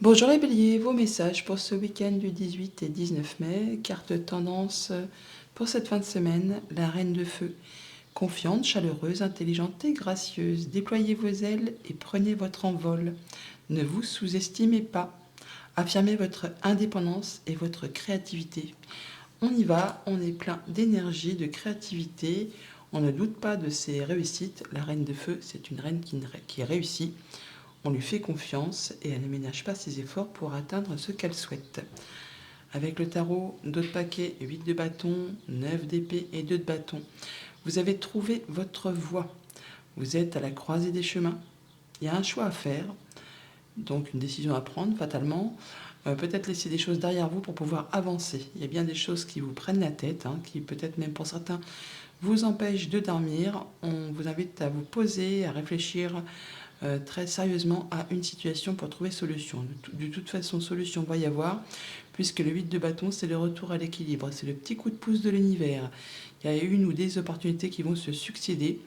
Bonjour les béliers, vos messages pour ce week-end du 18 et 19 mai. Carte tendance pour cette fin de semaine, la reine de feu. Confiante, chaleureuse, intelligente et gracieuse. Déployez vos ailes et prenez votre envol. Ne vous sous-estimez pas. Affirmez votre indépendance et votre créativité. On y va, on est plein d'énergie, de créativité. On ne doute pas de ses réussites. La reine de feu, c'est une reine qui réussit. On lui fait confiance et elle ne ménage pas ses efforts pour atteindre ce qu'elle souhaite. Avec le tarot, 2 de paquets, 8 de bâton, 9 d'épée et 2 de bâton. Vous avez trouvé votre voie. Vous êtes à la croisée des chemins. Il y a un choix à faire, donc une décision à prendre fatalement. Peut-être laisser des choses derrière vous pour pouvoir avancer. Il y a bien des choses qui vous prennent la tête, qui peut-être même pour certains vous empêchent de dormir. On vous invite à vous poser, à réfléchir très sérieusement à une situation pour trouver solution. De toute façon, solution va y avoir, puisque le 8 de bâton, c'est le retour à l'équilibre, c'est le petit coup de pouce de l'univers. Il y a une ou des opportunités qui vont se succéder,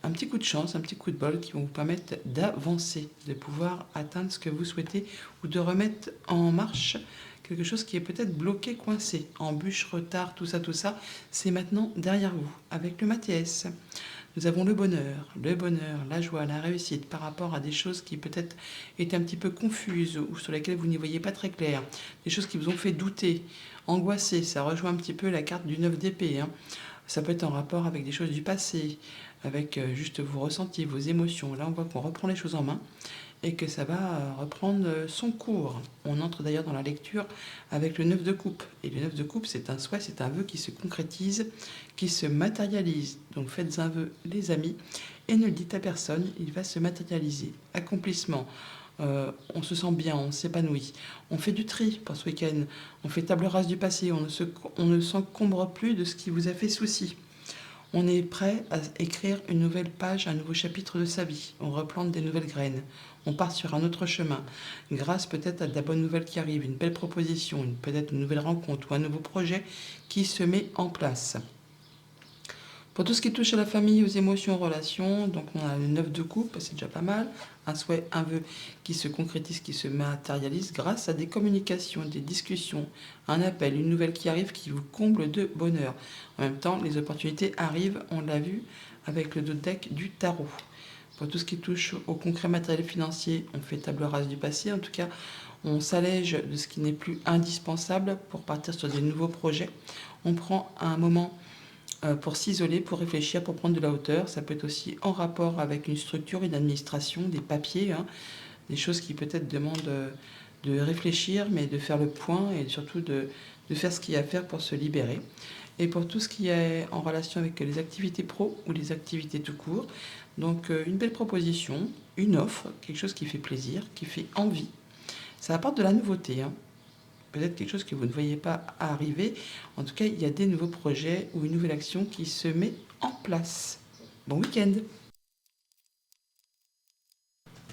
un petit coup de chance, un petit coup de bol qui vont vous permettre d'avancer, de pouvoir atteindre ce que vous souhaitez ou de remettre en marche quelque chose qui est peut-être bloqué, coincé, embûche, retard, tout ça, c'est maintenant derrière vous, avec le Mathias. Nous avons le bonheur, la joie, la réussite par rapport à des choses qui peut-être étaient un petit peu confuses ou sur lesquelles vous n'y voyez pas très clair, des choses qui vous ont fait douter, angoisser. Ça rejoint un petit peu la carte du 9 d'épée. Ça peut être en rapport avec des choses du passé, avec juste vos ressentis, vos émotions. Là, on voit qu'on reprend les choses en main et que ça va reprendre son cours. On entre d'ailleurs dans la lecture avec le 9 de coupe. Et le 9 de coupe, c'est un souhait, c'est un vœu qui se concrétise, qui se matérialise. Donc faites un vœu, les amis, et ne le dites à personne, il va se matérialiser. Accomplissement. On se sent bien, on s'épanouit. On fait du tri pour ce week-end. On fait table rase du passé. On ne s'encombre plus de ce qui vous a fait souci. On est prêt à écrire une nouvelle page, un nouveau chapitre de sa vie. On replante des nouvelles graines. On part sur un autre chemin. Grâce peut-être à de la bonne nouvelle qui arrive, une belle proposition, peut-être une nouvelle rencontre ou un nouveau projet qui se met en place. Pour tout ce qui touche à la famille, aux émotions, aux relations, donc on a le 9 de coupe, c'est déjà pas mal. Un souhait, un vœu qui se concrétise, qui se matérialise grâce à des communications, des discussions, un appel, une nouvelle qui arrive qui vous comble de bonheur. En même temps, les opportunités arrivent, on l'a vu, avec le deck du tarot. Pour tout ce qui touche au concret matériel financier, on fait table rase du passé. En tout cas, on s'allège de ce qui n'est plus indispensable pour partir sur des nouveaux projets. On prend un moment pour s'isoler, pour réfléchir, pour prendre de la hauteur. Ça peut être aussi en rapport avec une structure, une administration, des papiers, des choses qui peut-être demandent de réfléchir, mais de faire le point et surtout de faire ce qu'il y a à faire pour se libérer. Et pour tout ce qui est en relation avec les activités pro ou les activités tout court, donc une belle proposition, une offre, quelque chose qui fait plaisir, qui fait envie. Ça apporte de la nouveauté, peut-être quelque chose que vous ne voyez pas arriver. En tout cas, il y a des nouveaux projets ou une nouvelle action qui se met en place. Bon week-end.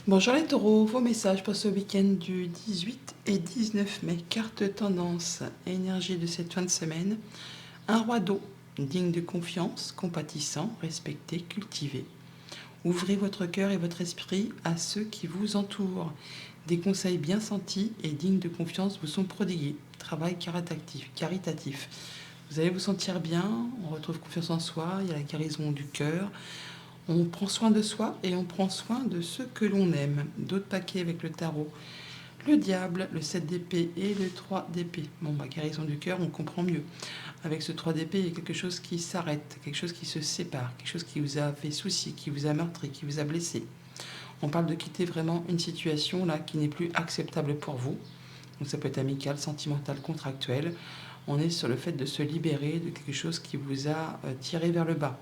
Bonjour les taureaux, vos messages pour ce week-end du 18 et 19 mai. Carte tendance, énergie de cette fin de semaine. Un roi d'eau, digne de confiance, compatissant, respecté, cultivé. Ouvrez votre cœur et votre esprit à ceux qui vous entourent. Des conseils bien sentis et dignes de confiance vous sont prodigués. Travail caritatif. Vous allez vous sentir bien, on retrouve confiance en soi, il y a la guérison du cœur. On prend soin de soi et on prend soin de ceux que l'on aime. D'autres paquets avec le tarot. Le diable, le 7 d'épée et le 3 d'épée. Bon, guérison du cœur, on comprend mieux. Avec ce 3 d'épée, il y a quelque chose qui s'arrête, quelque chose qui se sépare, quelque chose qui vous a fait souci, qui vous a meurtri, qui vous a blessé. On parle de quitter vraiment une situation là qui n'est plus acceptable pour vous. Donc ça peut être amical, sentimental, contractuel. On est sur le fait de se libérer de quelque chose qui vous a tiré vers le bas,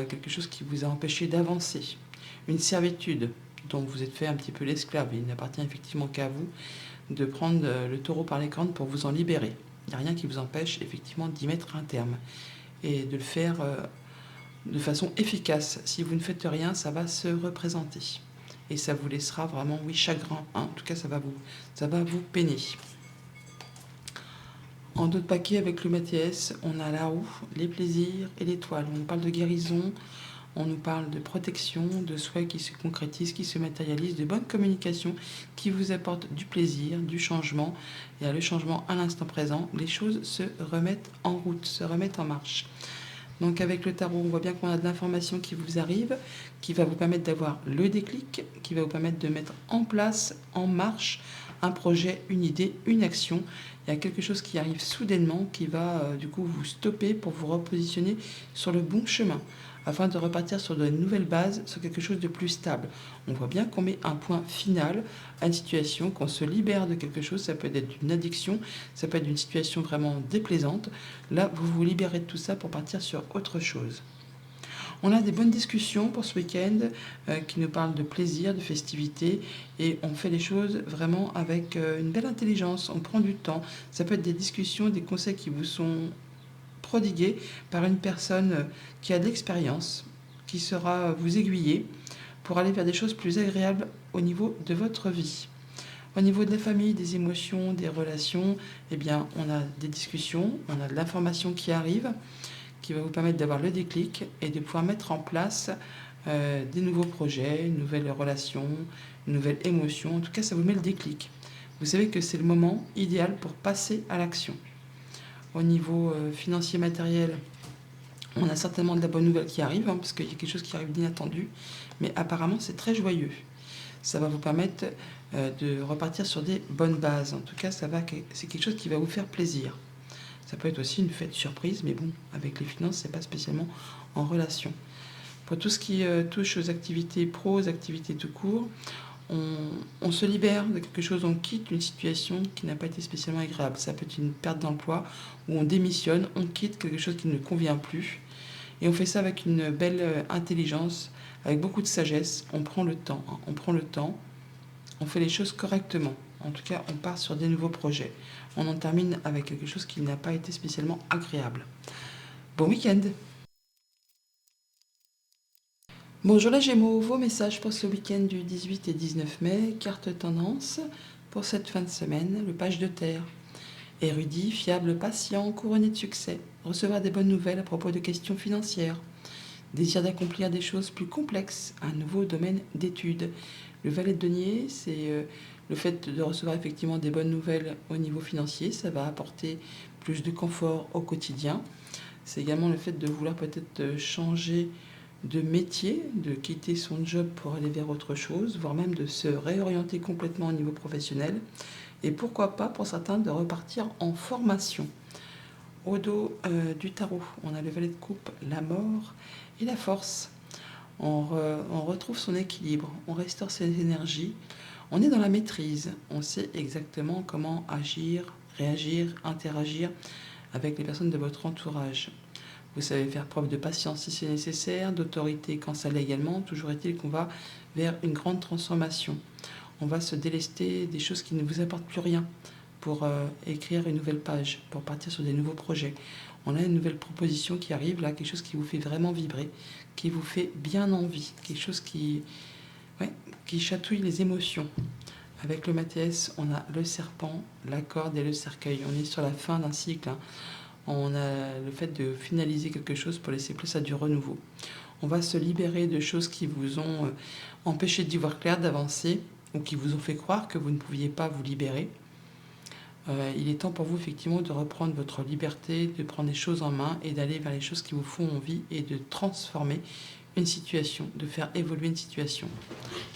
quelque chose qui vous a empêché d'avancer, une servitude dont vous êtes fait un petit peu l'esclave. Il n'appartient effectivement qu'à vous de prendre le taureau par les cornes pour vous en libérer. Il n'y a rien qui vous empêche effectivement d'y mettre un terme et de le faire de façon efficace. Si vous ne faites rien, ça va se représenter. Et ça vous laissera vraiment, oui, chagrin. En tout cas, ça va vous peiner. En d'autres paquets avec le Mathias, on a la roue, les plaisirs et l'étoile. On parle de guérison, On nous parle de protection, de souhaits qui se concrétisent, qui se matérialisent, de bonne communication qui vous apporte du plaisir, du changement. Et à le changement à l'instant présent, les choses se remettent en route, se remettent en marche. Donc avec le tarot, on voit bien qu'on a de l'information qui vous arrive, qui va vous permettre d'avoir le déclic, qui va vous permettre de mettre en place, en marche, un projet, une idée, une action. Il y a quelque chose qui arrive soudainement qui va du coup vous stopper pour vous repositionner sur le bon chemin, afin de repartir sur de nouvelles bases, sur quelque chose de plus stable. On voit bien qu'on met un point final à une situation, qu'on se libère de quelque chose, ça peut être d'une addiction, ça peut être d'une situation vraiment déplaisante. Là, vous vous libérez de tout ça pour partir sur autre chose. On a des bonnes discussions pour ce week-end qui nous parlent de plaisir, de festivité, et on fait les choses vraiment avec une belle intelligence, on prend du temps. Ça peut être des discussions, des conseils qui vous sont prodigués par une personne qui a de l'expérience, qui saura vous aiguiller pour aller vers des choses plus agréables au niveau de votre vie. Au niveau de la famille, des émotions, des relations, eh bien, on a des discussions, on a de l'information qui arrive, qui va vous permettre d'avoir le déclic et de pouvoir mettre en place des nouveaux projets, une nouvelle relation, une nouvelle émotion. En tout cas, ça vous met le déclic. Vous savez que c'est le moment idéal pour passer à l'action. Au niveau financier matériel, on a certainement de la bonne nouvelle qui arrive, parce qu'il y a quelque chose qui arrive d'inattendu, mais apparemment c'est très joyeux. Ça va vous permettre de repartir sur des bonnes bases. En tout cas, c'est quelque chose qui va vous faire plaisir. Ça peut être aussi une fête surprise, mais bon, avec les finances, c'est pas spécialement en relation. Pour tout ce qui touche aux activités pro, aux activités tout court, on se libère de quelque chose, on quitte une situation qui n'a pas été spécialement agréable. Ça peut être une perte d'emploi, où on démissionne, on quitte quelque chose qui ne convient plus. Et on fait ça avec une belle intelligence, avec beaucoup de sagesse. On prend le temps, on prend le temps, on fait les choses correctement. En tout cas, on part sur des nouveaux projets. On en termine avec quelque chose qui n'a pas été spécialement agréable. Bon week-end! Bonjour les Gémeaux, vos messages pour ce week-end du 18 et 19 mai, carte tendance pour cette fin de semaine, le page de terre. Érudit, fiable, patient, couronné de succès, recevoir des bonnes nouvelles à propos de questions financières, désir d'accomplir des choses plus complexes, un nouveau domaine d'études. Le valet de denier, c'est le fait de recevoir effectivement des bonnes nouvelles au niveau financier, ça va apporter plus de confort au quotidien. C'est également le fait de vouloir peut-être changer de métier, de quitter son job pour aller vers autre chose, voire même de se réorienter complètement au niveau professionnel. Et pourquoi pas, pour certains, de repartir en formation. Au dos du tarot, on a le valet de coupe, la mort et la force. On retrouve son équilibre, on restaure ses énergies, on est dans la maîtrise, on sait exactement comment agir, réagir, interagir avec les personnes de votre entourage. Vous savez faire preuve de patience si c'est nécessaire, d'autorité quand ça l'est également. Toujours est-il qu'on va vers une grande transformation. On va se délester des choses qui ne vous apportent plus rien pour écrire une nouvelle page, pour partir sur des nouveaux projets. On a une nouvelle proposition qui arrive là, quelque chose qui vous fait vraiment vibrer, qui vous fait bien envie, quelque chose qui chatouille les émotions. Avec le Mathias, on a le serpent, la corde et le cercueil. On est sur la fin d'un cycle. On a le fait de finaliser quelque chose pour laisser place à du renouveau. On va se libérer de choses qui vous ont empêché d'y voir clair, d'avancer, ou qui vous ont fait croire que vous ne pouviez pas vous libérer. Il est temps pour vous effectivement de reprendre votre liberté, de prendre les choses en main et d'aller vers les choses qui vous font envie et de transformer une situation, de faire évoluer une situation.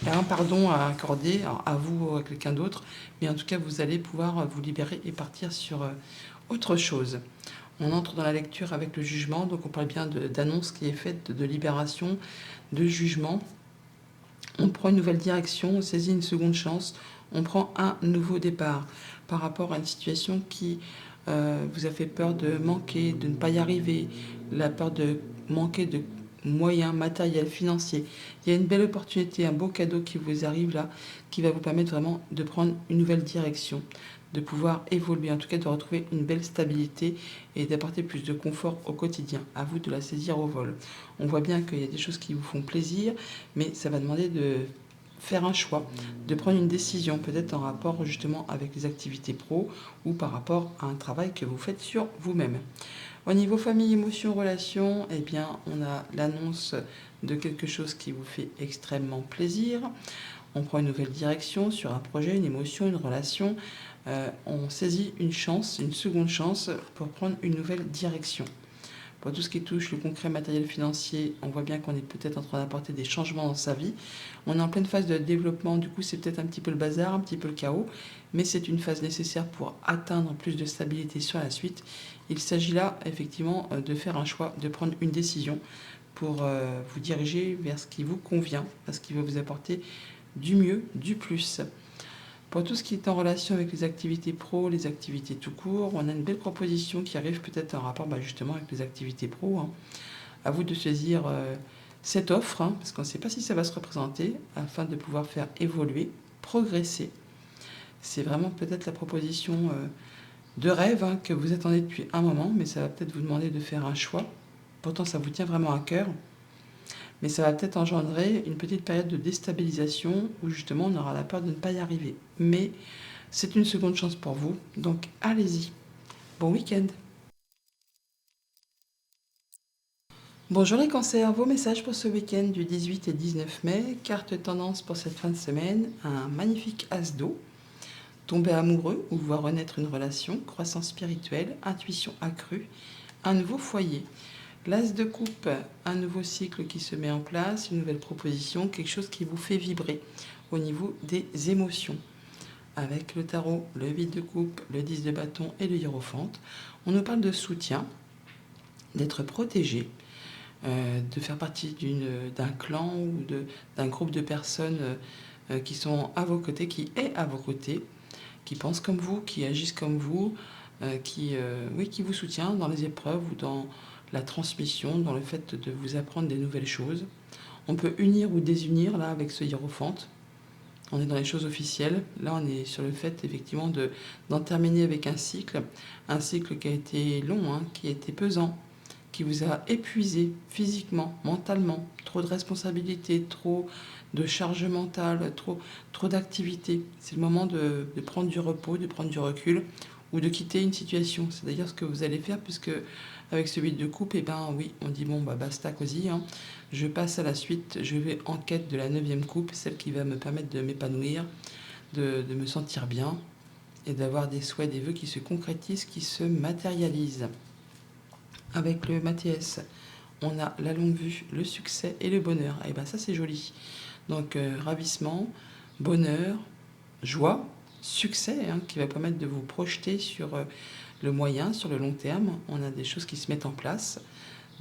Il y a un pardon à accorder, à vous ou à quelqu'un d'autre, mais en tout cas vous allez pouvoir vous libérer et partir sur autre chose. On entre dans la lecture avec le jugement, donc on parle bien d'annonce qui est faite, de libération, de jugement. On prend une nouvelle direction, on saisit une seconde chance, on prend un nouveau départ par rapport à une situation qui vous a fait peur de manquer, de ne pas y arriver, la peur de manquer de moyens matériels, financiers. Il y a une belle opportunité, un beau cadeau qui vous arrive là, qui va vous permettre vraiment de prendre une nouvelle direction, de pouvoir évoluer, en tout cas de retrouver une belle stabilité et d'apporter plus de confort au quotidien. À vous de la saisir au vol. On voit bien qu'il y a des choses qui vous font plaisir, mais ça va demander de faire un choix, de prendre une décision, peut-être en rapport justement avec les activités pro ou par rapport à un travail que vous faites sur vous-même. Au niveau famille, émotions, relations, eh bien, on a l'annonce de quelque chose qui vous fait extrêmement plaisir. On prend une nouvelle direction sur un projet, une émotion, une relation. On saisit une chance, une seconde chance pour prendre une nouvelle direction. Pour tout ce qui touche le concret matériel financier, on voit bien qu'on est peut-être en train d'apporter des changements dans sa vie. On est en pleine phase de développement, du coup c'est peut-être un petit peu le bazar, un petit peu le chaos, mais c'est une phase nécessaire pour atteindre plus de stabilité sur la suite. Il s'agit là effectivement de faire un choix, de prendre une décision pour vous diriger vers ce qui vous convient, vers ce qui va vous apporter du mieux, du plus. Pour tout ce qui est en relation avec les activités pro, les activités tout court, on a une belle proposition qui arrive peut-être en rapport justement avec les activités pro. Hein. À vous de saisir cette offre, hein, parce qu'on ne sait pas si ça va se représenter, afin de pouvoir faire évoluer, progresser. C'est vraiment peut-être la proposition de rêve hein, que vous attendez depuis un moment, mais ça va peut-être vous demander de faire un choix. Pourtant, ça vous tient vraiment à cœur. Mais ça va peut-être engendrer une petite période de déstabilisation où justement on aura la peur de ne pas y arriver. Mais c'est une seconde chance pour vous, donc allez-y. Bon week-end. Bonjour les cancers, vos messages pour ce week-end du 18 et 19 mai. Carte tendance pour cette fin de semaine, un magnifique as d'eau. Tomber amoureux ou voir renaître une relation, croissance spirituelle, intuition accrue, un nouveau foyer. L'as de coupe, un nouveau cycle qui se met en place, une nouvelle proposition, quelque chose qui vous fait vibrer au niveau des émotions. Avec le tarot, le 8 de coupe, le 10 de bâton et le hiérophante, on nous parle de soutien, d'être protégé, de faire partie d'un clan ou d'un groupe de personnes qui sont à vos côtés, qui est à vos côtés, qui pensent comme vous, qui agissent comme vous, qui vous soutient dans les épreuves ou dans la transmission, dans le fait de vous apprendre des nouvelles choses. On peut unir ou désunir là avec ce hiérophante. On est dans les choses officielles. Là, on est sur le fait effectivement d'en terminer avec un cycle qui a été long, hein, qui a été pesant, qui vous a épuisé physiquement, mentalement, trop de responsabilités, trop de charge mentale, trop d'activités. C'est le moment de prendre du repos, de prendre du recul ou de quitter une situation. C'est d'ailleurs ce que vous allez faire puisque avec ce 8 de coupe, eh ben oui, on dit bon bah basta cosy, hein. Je passe à la suite, je vais en quête de la 9e coupe, celle qui va me permettre de m'épanouir, de me sentir bien et d'avoir des souhaits, des vœux qui se concrétisent, qui se matérialisent. Avec le Mathias, on a la longue vue, le succès et le bonheur. Et bien ça c'est joli. Donc ravissement, bonheur, joie, succès hein, qui va permettre de vous projeter sur le moyen, sur le long terme. On a des choses qui se mettent en place,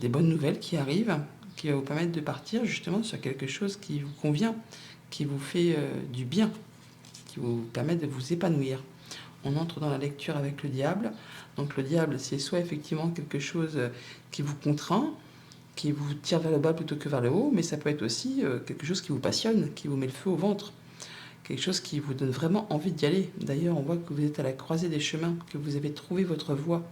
des bonnes nouvelles qui arrivent, qui va vous permettre de partir justement sur quelque chose qui vous convient, qui vous fait du bien, qui vous permet de vous épanouir. On entre dans la lecture avec le diable. Donc le diable, c'est soit effectivement quelque chose qui vous contraint, qui vous tire vers le bas plutôt que vers le haut, mais ça peut être aussi quelque chose qui vous passionne, qui vous met le feu au ventre, quelque chose qui vous donne vraiment envie d'y aller. D'ailleurs, on voit que vous êtes à la croisée des chemins, que vous avez trouvé votre voie,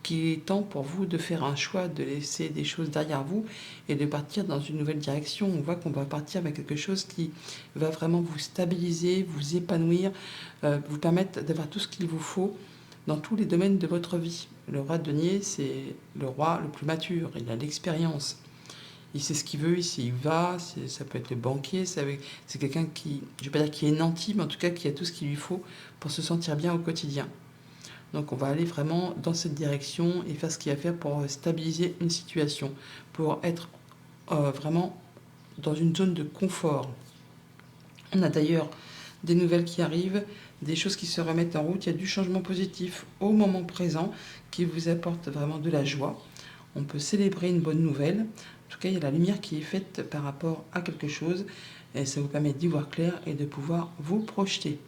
qu'il est temps pour vous de faire un choix, de laisser des choses derrière vous et de partir dans une nouvelle direction. On voit qu'on va partir vers quelque chose qui va vraiment vous stabiliser, vous épanouir, vous permettre d'avoir tout ce qu'il vous faut dans tous les domaines de votre vie. Le roi de denier, c'est le roi le plus mature, il a l'expérience. Il sait ce qu'il veut, il sait il va, ça peut être le banquier, c'est quelqu'un qui, je ne vais pas dire qui est nanti, mais en tout cas qui a tout ce qu'il lui faut pour se sentir bien au quotidien. Donc on va aller vraiment dans cette direction et faire ce qu'il y a à faire pour stabiliser une situation, pour être vraiment dans une zone de confort. On a d'ailleurs des nouvelles qui arrivent, des choses qui se remettent en route, il y a du changement positif au moment présent qui vous apporte vraiment de la joie. On peut célébrer une bonne nouvelle. En tout cas, il y a la lumière qui est faite par rapport à quelque chose et ça vous permet d'y voir clair et de pouvoir vous projeter.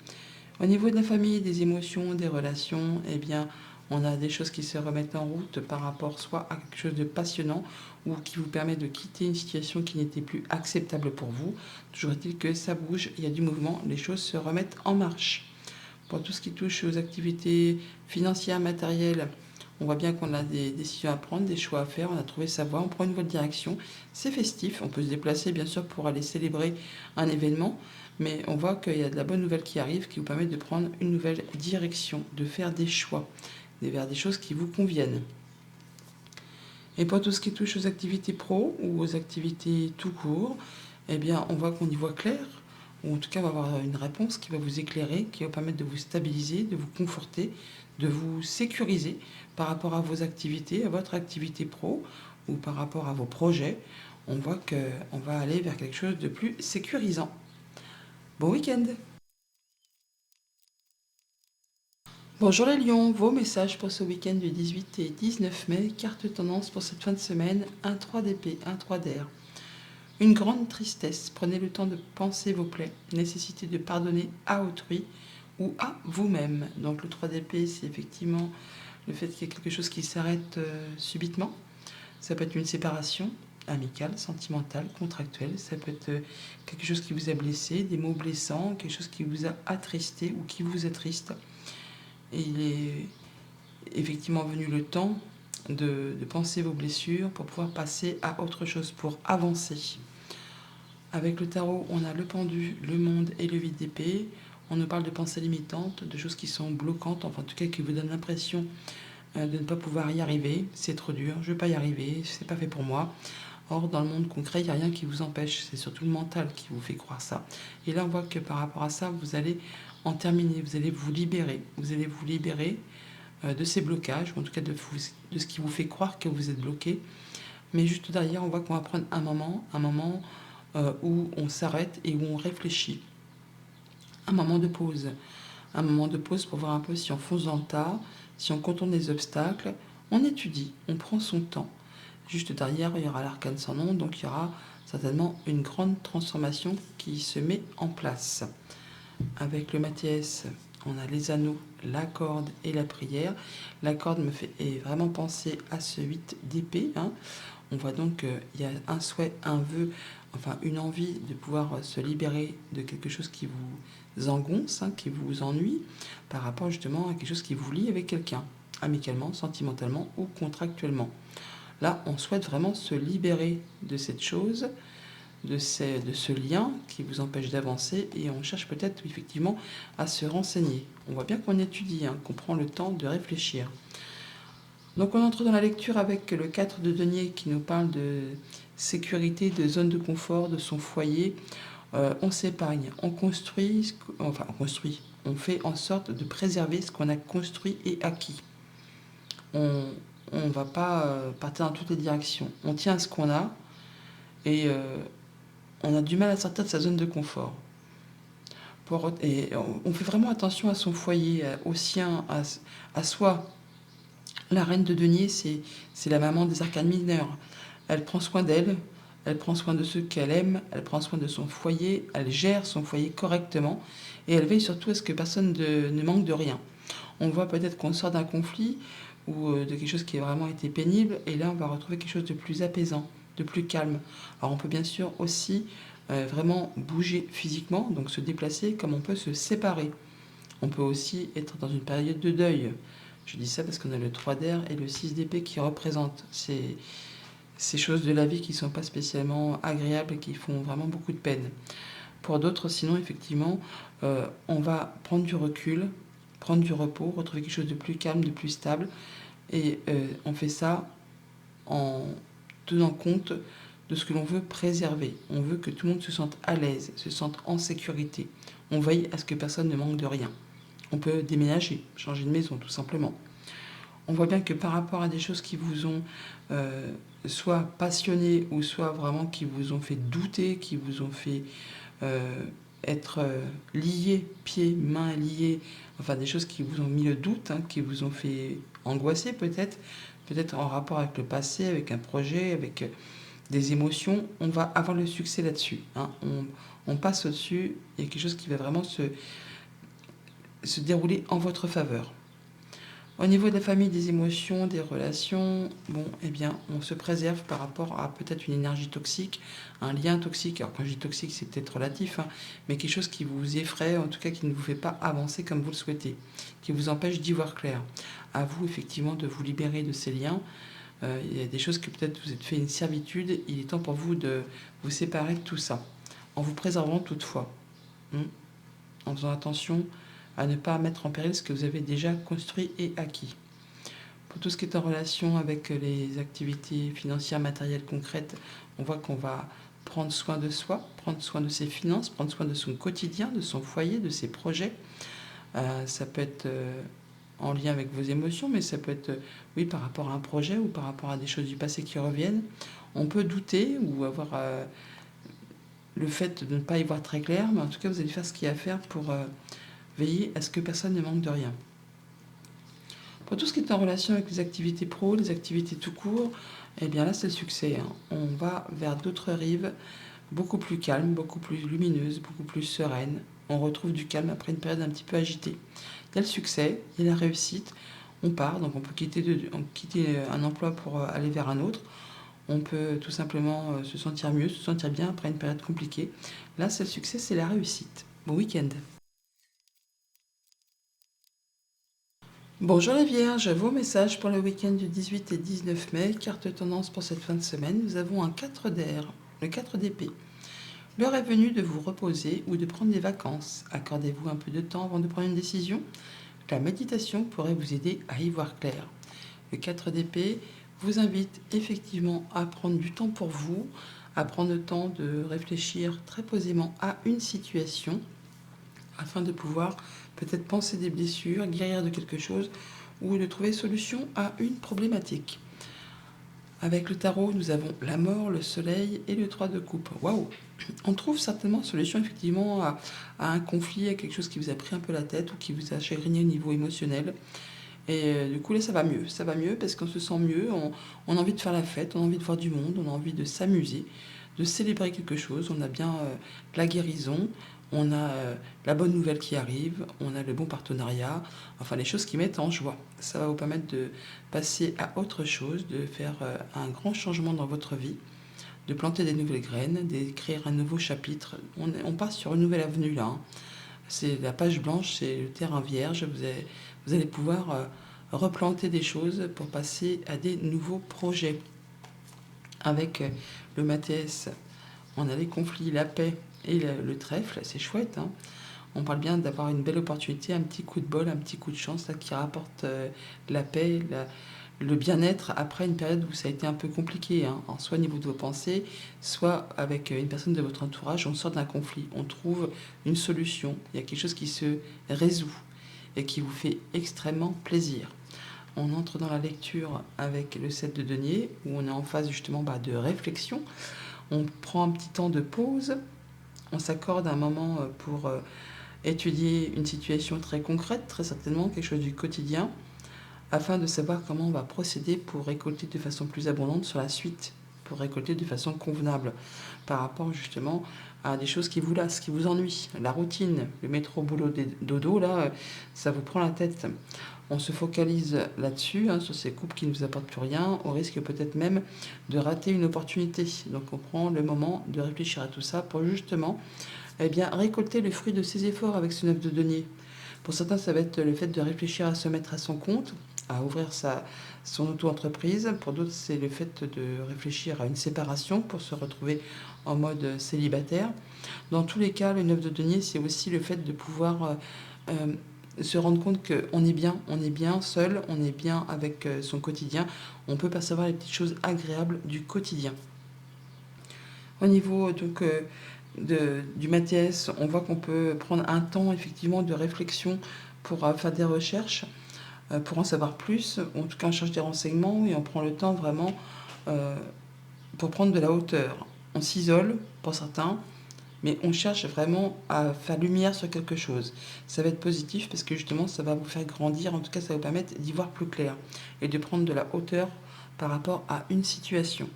Au niveau de la famille, des émotions, des relations, eh bien, on a des choses qui se remettent en route par rapport soit à quelque chose de passionnant ou qui vous permet de quitter une situation qui n'était plus acceptable pour vous. Toujours est-il que ça bouge, il y a du mouvement, les choses se remettent en marche. Pour tout ce qui touche aux activités financières, matérielles, on voit bien qu'on a des décisions à prendre, des choix à faire, on a trouvé sa voie, on prend une nouvelle direction. C'est festif, on peut se déplacer bien sûr pour aller célébrer un événement, mais on voit qu'il y a de la bonne nouvelle qui arrive, qui vous permet de prendre une nouvelle direction, de faire des choix, vers des choses qui vous conviennent. Et pour tout ce qui touche aux activités pro ou aux activités tout court, eh bien, on voit qu'on y voit clair, ou en tout cas, on va avoir une réponse qui va vous éclairer, qui va permettre de vous stabiliser, de vous conforter, de vous sécuriser par rapport à vos activités, à votre activité pro ou par rapport à vos projets. On voit qu'on va aller vers quelque chose de plus sécurisant. Bon week-end! Bonjour les lions, vos messages pour ce week-end du 18 et 19 mai, carte tendance pour cette fin de semaine, 1-3 d'épée, 1-3 d'air. Une grande tristesse, prenez le temps de penser vos plaies, nécessité de pardonner à autrui ou à vous-même. Donc le 3 d'épée, c'est effectivement le fait qu'il y ait quelque chose qui s'arrête subitement. Ça peut être une séparation amicale, sentimentale, contractuelle. Ça peut être quelque chose qui vous a blessé, des mots blessants, quelque chose qui vous a attristé ou qui vous attriste. Et il est effectivement venu le temps de penser vos blessures pour pouvoir passer à autre chose, pour avancer. Avec le tarot, on a le pendu, le monde et le vide d'épée. On nous parle de pensées limitantes, de choses qui sont bloquantes, enfin en tout cas qui vous donnent l'impression de ne pas pouvoir y arriver. C'est trop dur, je ne vais pas y arriver, c'est pas fait pour moi. Or, dans le monde concret, il n'y a rien qui vous empêche. C'est surtout le mental qui vous fait croire ça. Et là, on voit que par rapport à ça, vous allez en terminer, vous allez vous libérer. Vous allez vous libérer de ces blocages, ou en tout cas de ce qui vous fait croire que vous êtes bloqué. Mais juste derrière, on voit qu'on va prendre un moment où on s'arrête et où on réfléchit. Un moment de pause. Un moment de pause pour voir un peu si on fonce dans le tas, si on contourne les obstacles. On étudie, on prend son temps. Juste derrière, il y aura l'arcane sans nom, donc il y aura certainement une grande transformation qui se met en place. Avec le Mathias, on a les anneaux, la corde et la prière. La corde me fait vraiment penser à ce 8 d'épée. On voit donc qu'il y a un souhait, un vœu, enfin une envie de pouvoir se libérer de quelque chose qui vous engonce, qui vous ennuie, par rapport justement à quelque chose qui vous lie avec quelqu'un, amicalement, sentimentalement ou contractuellement. Là, on souhaite vraiment se libérer de cette chose, de ce lien qui vous empêche d'avancer, et on cherche peut-être effectivement à se renseigner. On voit bien qu'on étudie, qu'on prend le temps de réfléchir. Donc on entre dans la lecture avec le 4 de denier qui nous parle de sécurité, de zone de confort, de son foyer. On s'épargne, on construit, on fait en sorte de préserver ce qu'on a construit et acquis. On ne va pas partir dans toutes les directions. On tient à ce qu'on a et on a du mal à sortir de sa zone de confort. Et on fait vraiment attention à son foyer, au sien, à soi. La reine de denier, c'est la maman des arcanes mineurs. Elle prend soin d'elle, elle prend soin de ceux qu'elle aime, elle prend soin de son foyer, elle gère son foyer correctement et elle veille surtout à ce que personne ne manque de rien. On voit peut-être qu'on sort d'un conflit ou de quelque chose qui a vraiment été pénible, et là on va retrouver quelque chose de plus apaisant, de plus calme. Alors on peut bien sûr aussi vraiment bouger physiquement, donc se déplacer, comme on peut se séparer. On peut aussi être dans une période de deuil. Je dis ça parce qu'on a le 3 d'air et le 6 d'épée qui représentent ces choses de la vie qui ne sont pas spécialement agréables et qui font vraiment beaucoup de peine. Pour d'autres, sinon, effectivement, on va prendre du recul, prendre du repos, retrouver quelque chose de plus calme, de plus stable. Et on fait ça en tenant compte de ce que l'on veut préserver. On veut que tout le monde se sente à l'aise, se sente en sécurité. On veille à ce que personne ne manque de rien. On peut déménager, changer de maison tout simplement. On voit bien que par rapport à des choses qui vous ont soit passionné ou soit vraiment qui vous ont fait douter, qui vous ont fait être liés, pieds, mains liés, enfin des choses qui vous ont mis le doute, qui vous ont fait angoisser peut-être en rapport avec le passé, avec un projet, avec des émotions, on va avoir le succès là-dessus. On passe au-dessus, il y a quelque chose qui va vraiment se dérouler en votre faveur. Au niveau de la famille, des émotions, des relations, eh bien, on se préserve par rapport à peut-être une énergie toxique, un lien toxique. Alors quand je dis toxique, c'est peut-être relatif, mais quelque chose qui vous effraie, en tout cas qui ne vous fait pas avancer comme vous le souhaitez, qui vous empêche d'y voir clair. À vous, effectivement, de vous libérer de ces liens. Il y a des choses que peut-être vous êtes fait une servitude. Il est temps pour vous de vous séparer de tout ça, en vous préservant toutefois. hein, en faisant attention à ne pas mettre en péril ce que vous avez déjà construit et acquis. Pour tout ce qui est en relation avec les activités financières, matérielles, concrètes, on voit qu'on va prendre soin de soi, prendre soin de ses finances, prendre soin de son quotidien, de son foyer, de ses projets. Ça peut être en lien avec vos émotions, mais ça peut être, oui, par rapport à un projet ou par rapport à des choses du passé qui reviennent. On peut douter ou avoir le fait de ne pas y voir très clair, mais en tout cas, vous allez faire ce qu'il y a à faire pour veiller à ce que personne ne manque de rien. Pour tout ce qui est en relation avec les activités pro, les activités tout court, eh bien là, c'est le succès, hein. On va vers d'autres rives, beaucoup plus calmes, beaucoup plus lumineuses, beaucoup plus sereines. On retrouve du calme après une période un petit peu agitée. Il y a le succès, il y a la réussite. On part, donc on peut quitter un emploi pour aller vers un autre. On peut tout simplement se sentir mieux, se sentir bien après une période compliquée. Là, c'est le succès, c'est la réussite. Bon week-end. Bonjour les Vierges, vos messages pour le week-end du 18 et 19 mai. Carte tendance pour cette fin de semaine, nous avons un 4 d'air, le 4 d'épée. L'heure est venue de vous reposer ou de prendre des vacances. Accordez-vous un peu de temps avant de prendre une décision. La méditation pourrait vous aider à y voir clair. Le 4 d'épée vous invite effectivement à prendre du temps pour vous, à prendre le temps de réfléchir très posément à une situation afin de pouvoir peut-être penser des blessures, guérir de quelque chose ou de trouver solution à une problématique. Avec le tarot, nous avons la mort, le soleil et le 3 de coupe. Waouh! On trouve certainement solution effectivement à un conflit, à quelque chose qui vous a pris un peu la tête ou qui vous a chagriné au niveau émotionnel. Et du coup là ça va mieux parce qu'on se sent mieux, on a envie de faire la fête, on a envie de voir du monde, on a envie de s'amuser, de célébrer quelque chose, on a bien la guérison, on a la bonne nouvelle qui arrive, on a le bon partenariat, enfin les choses qui mettent en joie. Ça va vous permettre de passer à autre chose, de faire un grand changement dans votre vie, de planter des nouvelles graines, d'écrire un nouveau chapitre. On part sur une nouvelle avenue là, hein. C'est la page blanche, c'est le terrain vierge. Vous allez pouvoir replanter des choses pour passer à des nouveaux projets. Avec le Mathias, on a les conflits, la paix et le trèfle, c'est chouette, hein. On parle bien d'avoir une belle opportunité, un petit coup de bol, un petit coup de chance là, qui rapporte la paix, le bien-être après une période où ça a été un peu compliqué, hein. Alors, soit au niveau de vos pensées, soit avec une personne de votre entourage, on sort d'un conflit, on trouve une solution, il y a quelque chose qui se résout et qui vous fait extrêmement plaisir. On entre dans la lecture avec le 7 de denier, où on est en phase justement de réflexion. On prend un petit temps de pause, on s'accorde un moment pour étudier une situation très concrète, très certainement quelque chose du quotidien, afin de savoir comment on va procéder pour récolter de façon plus abondante sur la suite, pour récolter de façon convenable, par rapport justement à des choses qui vous lassent, qui vous ennuient. La routine, le métro, boulot, dodo, là, ça vous prend la tête. On se focalise là-dessus, hein, sur ces couples qui ne vous apportent plus rien, au risque peut-être même de rater une opportunité. Donc on prend le moment de réfléchir à tout ça pour justement récolter le fruit de ses efforts avec ce 9 de denier. Pour certains, ça va être le fait de réfléchir à se mettre à son compte, à ouvrir son auto-entreprise. Pour d'autres, c'est le fait de réfléchir à une séparation pour se retrouver en mode célibataire. Dans tous les cas, le 9 de denier, c'est aussi le fait de pouvoir se rendre compte qu'on est bien seul, on est bien avec son quotidien. On peut percevoir les petites choses agréables du quotidien. Au niveau donc du Mathias, on voit qu'on peut prendre un temps effectivement de réflexion pour faire des recherches, pour en savoir plus. En tout cas, on cherche des renseignements et on prend le temps vraiment pour prendre de la hauteur. On s'isole pour certains, mais on cherche vraiment à faire lumière sur quelque chose. Ça va être positif parce que justement, ça va vous faire grandir. En tout cas, ça va vous permettre d'y voir plus clair et de prendre de la hauteur par rapport à une situation.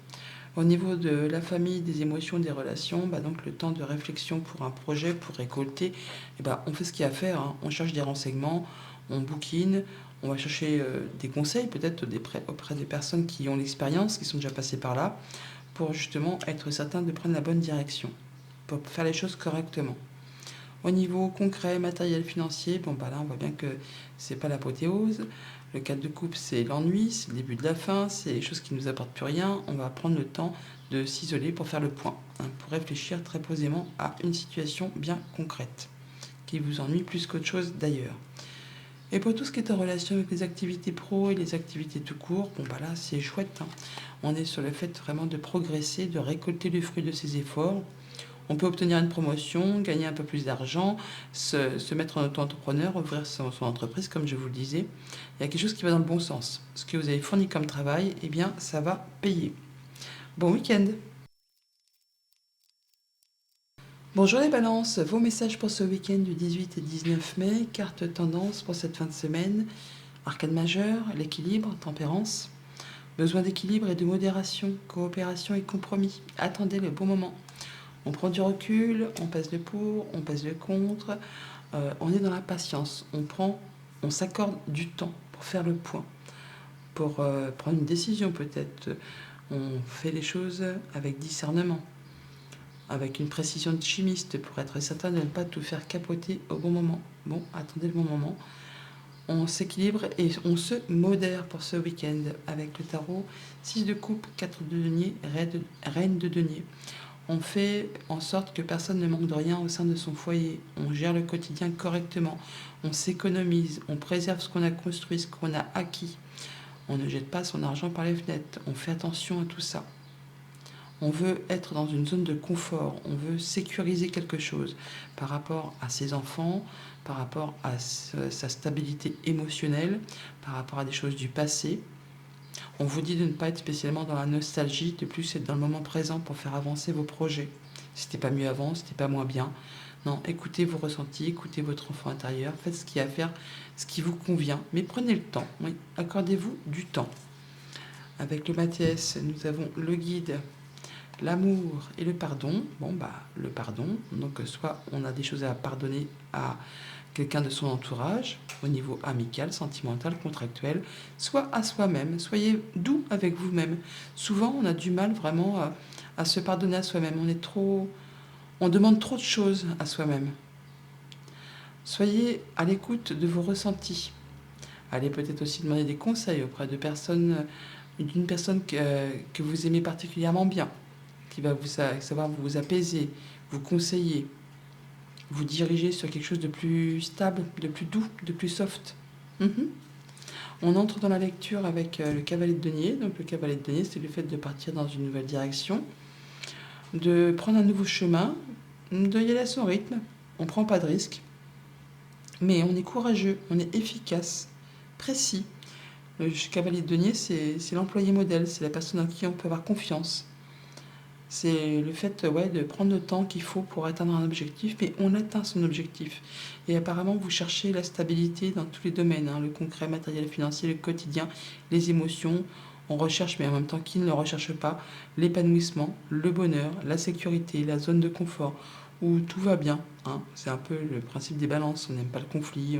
Au niveau de la famille, des émotions, des relations, donc le temps de réflexion pour un projet, pour récolter, on fait ce qu'il y a à faire, hein. On cherche des renseignements, on bouquine, on va chercher des conseils peut-être auprès des personnes qui ont l'expérience, qui sont déjà passées par là, pour justement être certain de prendre la bonne direction, pour faire les choses correctement. Au niveau concret, matériel, financier, là on voit bien que c'est pas l'apothéose. Le 4 de coupe, c'est l'ennui, c'est le début de la fin, c'est les choses qui ne nous apportent plus rien. On va prendre le temps de s'isoler pour faire le point, hein, pour réfléchir très posément à une situation bien concrète, qui vous ennuie plus qu'autre chose d'ailleurs. Et pour tout ce qui est en relation avec les activités pro et les activités tout court, bon bah là c'est chouette, hein. On est sur le fait vraiment de progresser, de récolter le fruit de ses efforts. On peut obtenir une promotion, gagner un peu plus d'argent, se mettre en auto-entrepreneur, ouvrir son entreprise, comme je vous le disais. Il y a quelque chose qui va dans le bon sens. Ce que vous avez fourni comme travail, eh bien, ça va payer. Bon week-end! Bonjour les balances, vos messages pour ce week-end du 18 et 19 mai, carte tendance pour cette fin de semaine, arcane majeur, l'équilibre, tempérance, besoin d'équilibre et de modération, coopération et compromis, attendez le bon moment. On prend du recul, on pèse le pour, on pèse le contre, on est dans la patience, on s'accorde du temps pour faire le point, pour prendre une décision peut-être. On fait les choses avec discernement, avec une précision de chimiste pour être certain de ne pas tout faire capoter au bon moment. Bon, attendez le bon moment. On s'équilibre et on se modère pour ce week-end avec le tarot 6 de coupe, 4 de denier, reine de denier. On fait en sorte que personne ne manque de rien au sein de son foyer. On gère le quotidien correctement. On s'économise. On préserve ce qu'on a construit, ce qu'on a acquis. On ne jette pas son argent par les fenêtres. On fait attention à tout ça. On veut être dans une zone de confort. On veut sécuriser quelque chose par rapport à ses enfants, par rapport à sa stabilité émotionnelle, par rapport à des choses du passé. On vous dit de ne pas être spécialement dans la nostalgie, de plus être dans le moment présent pour faire avancer vos projets. C'était pas mieux avant, c'était pas moins bien. Non, écoutez vos ressentis, écoutez votre enfant intérieur, faites ce qu'il y a à faire, ce qui vous convient, mais prenez le temps, oui, accordez-vous du temps. Avec le Mathias, nous avons le guide, l'amour et le pardon. Bon, bah, le pardon, donc soit on a des choses à pardonner à quelqu'un de son entourage, au niveau amical, sentimental, contractuel, soit à soi-même. Soyez doux avec vous-même. Souvent, on a du mal vraiment à se pardonner à soi-même. On demande trop de choses à soi-même. Soyez à l'écoute de vos ressentis. Allez peut-être aussi demander des conseils auprès d'une personne que vous aimez particulièrement bien, qui va savoir vous apaiser, vous conseiller, vous diriger sur quelque chose de plus stable, de plus doux, de plus soft. On entre dans la lecture avec le cavalier de denier. Donc le cavalier de denier, c'est le fait de partir dans une nouvelle direction, de prendre un nouveau chemin, de y aller à son rythme. On ne prend pas de risques, mais on est courageux, on est efficace, précis. Le cavalier de denier, c'est l'employé modèle, c'est la personne en qui on peut avoir confiance. C'est le fait de prendre le temps qu'il faut pour atteindre un objectif, mais on atteint son objectif. Et apparemment, vous cherchez la stabilité dans tous les domaines, hein, le concret, matériel, financier, le quotidien, les émotions. On recherche, mais en même temps, qui ne le recherche pas, l'épanouissement, le bonheur, la sécurité, la zone de confort, où tout va bien, hein. C'est un peu le principe des balances. On n'aime pas le conflit,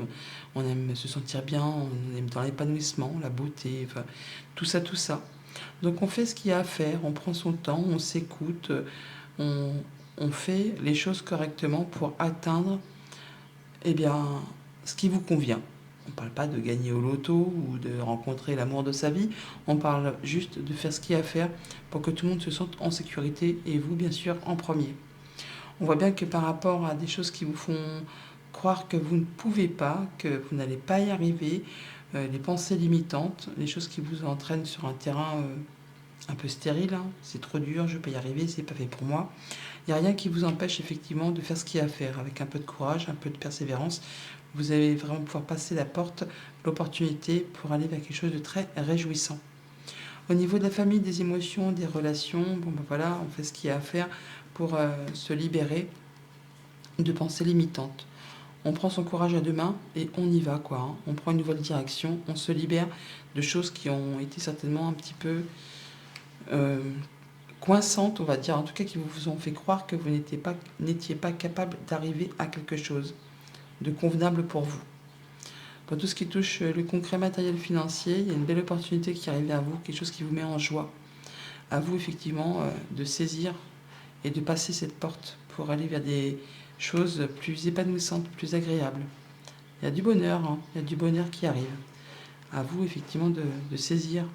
on aime se sentir bien, on aime dans l'épanouissement, la beauté, enfin, tout ça, tout ça. Donc on fait ce qu'il y a à faire, on prend son temps, on s'écoute, on, on fait les choses correctement pour atteindre eh bien, ce qui vous convient. On ne parle pas de gagner au loto ou de rencontrer l'amour de sa vie, on parle juste de faire ce qu'il y a à faire pour que tout le monde se sente en sécurité et vous bien sûr en premier. On voit bien que par rapport à des choses qui vous font croire que vous ne pouvez pas, que vous n'allez pas y arriver, les pensées limitantes, les choses qui vous entraînent sur un terrain un peu stérile, hein. C'est trop dur, je ne vais pas y arriver, c'est pas fait pour moi. Il n'y a rien qui vous empêche effectivement de faire ce qu'il y a à faire. Avec un peu de courage, un peu de persévérance, vous allez vraiment pouvoir passer la porte, l'opportunité pour aller vers quelque chose de très réjouissant. Au niveau de la famille, des émotions, des relations, bon ben voilà, on fait ce qu'il y a à faire pour se libérer de pensées limitantes. On prend son courage à deux mains et on y va, quoi, hein. On prend une nouvelle direction, on se libère de choses qui ont été certainement un petit peu coinçantes, on va dire, en tout cas qui vous ont fait croire que vous n'étiez pas capable d'arriver à quelque chose de convenable pour vous. Pour tout ce qui touche le concret matériel financier, il y a une belle opportunité qui arrive à vous, quelque chose qui vous met en joie. À vous, effectivement, de saisir et de passer cette porte pour aller vers des choses plus épanouissantes, plus agréables. Il y a du bonheur, hein, il y a du bonheur qui arrive. à vous effectivement de saisir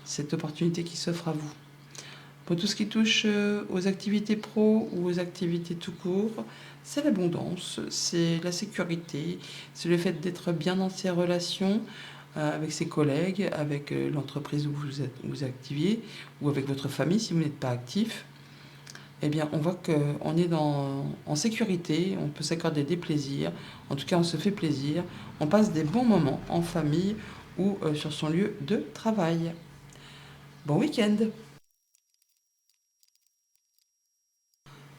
cette opportunité qui s'offre à vous. Pour tout ce qui touche aux activités pro ou aux activités tout court, c'est l'abondance, c'est la sécurité, c'est le fait d'être bien dans ses relations avec ses collègues, avec l'entreprise où vous activiez, ou avec votre famille si vous n'êtes pas actif. Eh bien, on voit qu'on est en sécurité, on peut s'accorder des plaisirs, en tout cas on se fait plaisir, on passe des bons moments en famille ou sur son lieu de travail. Bon week-end!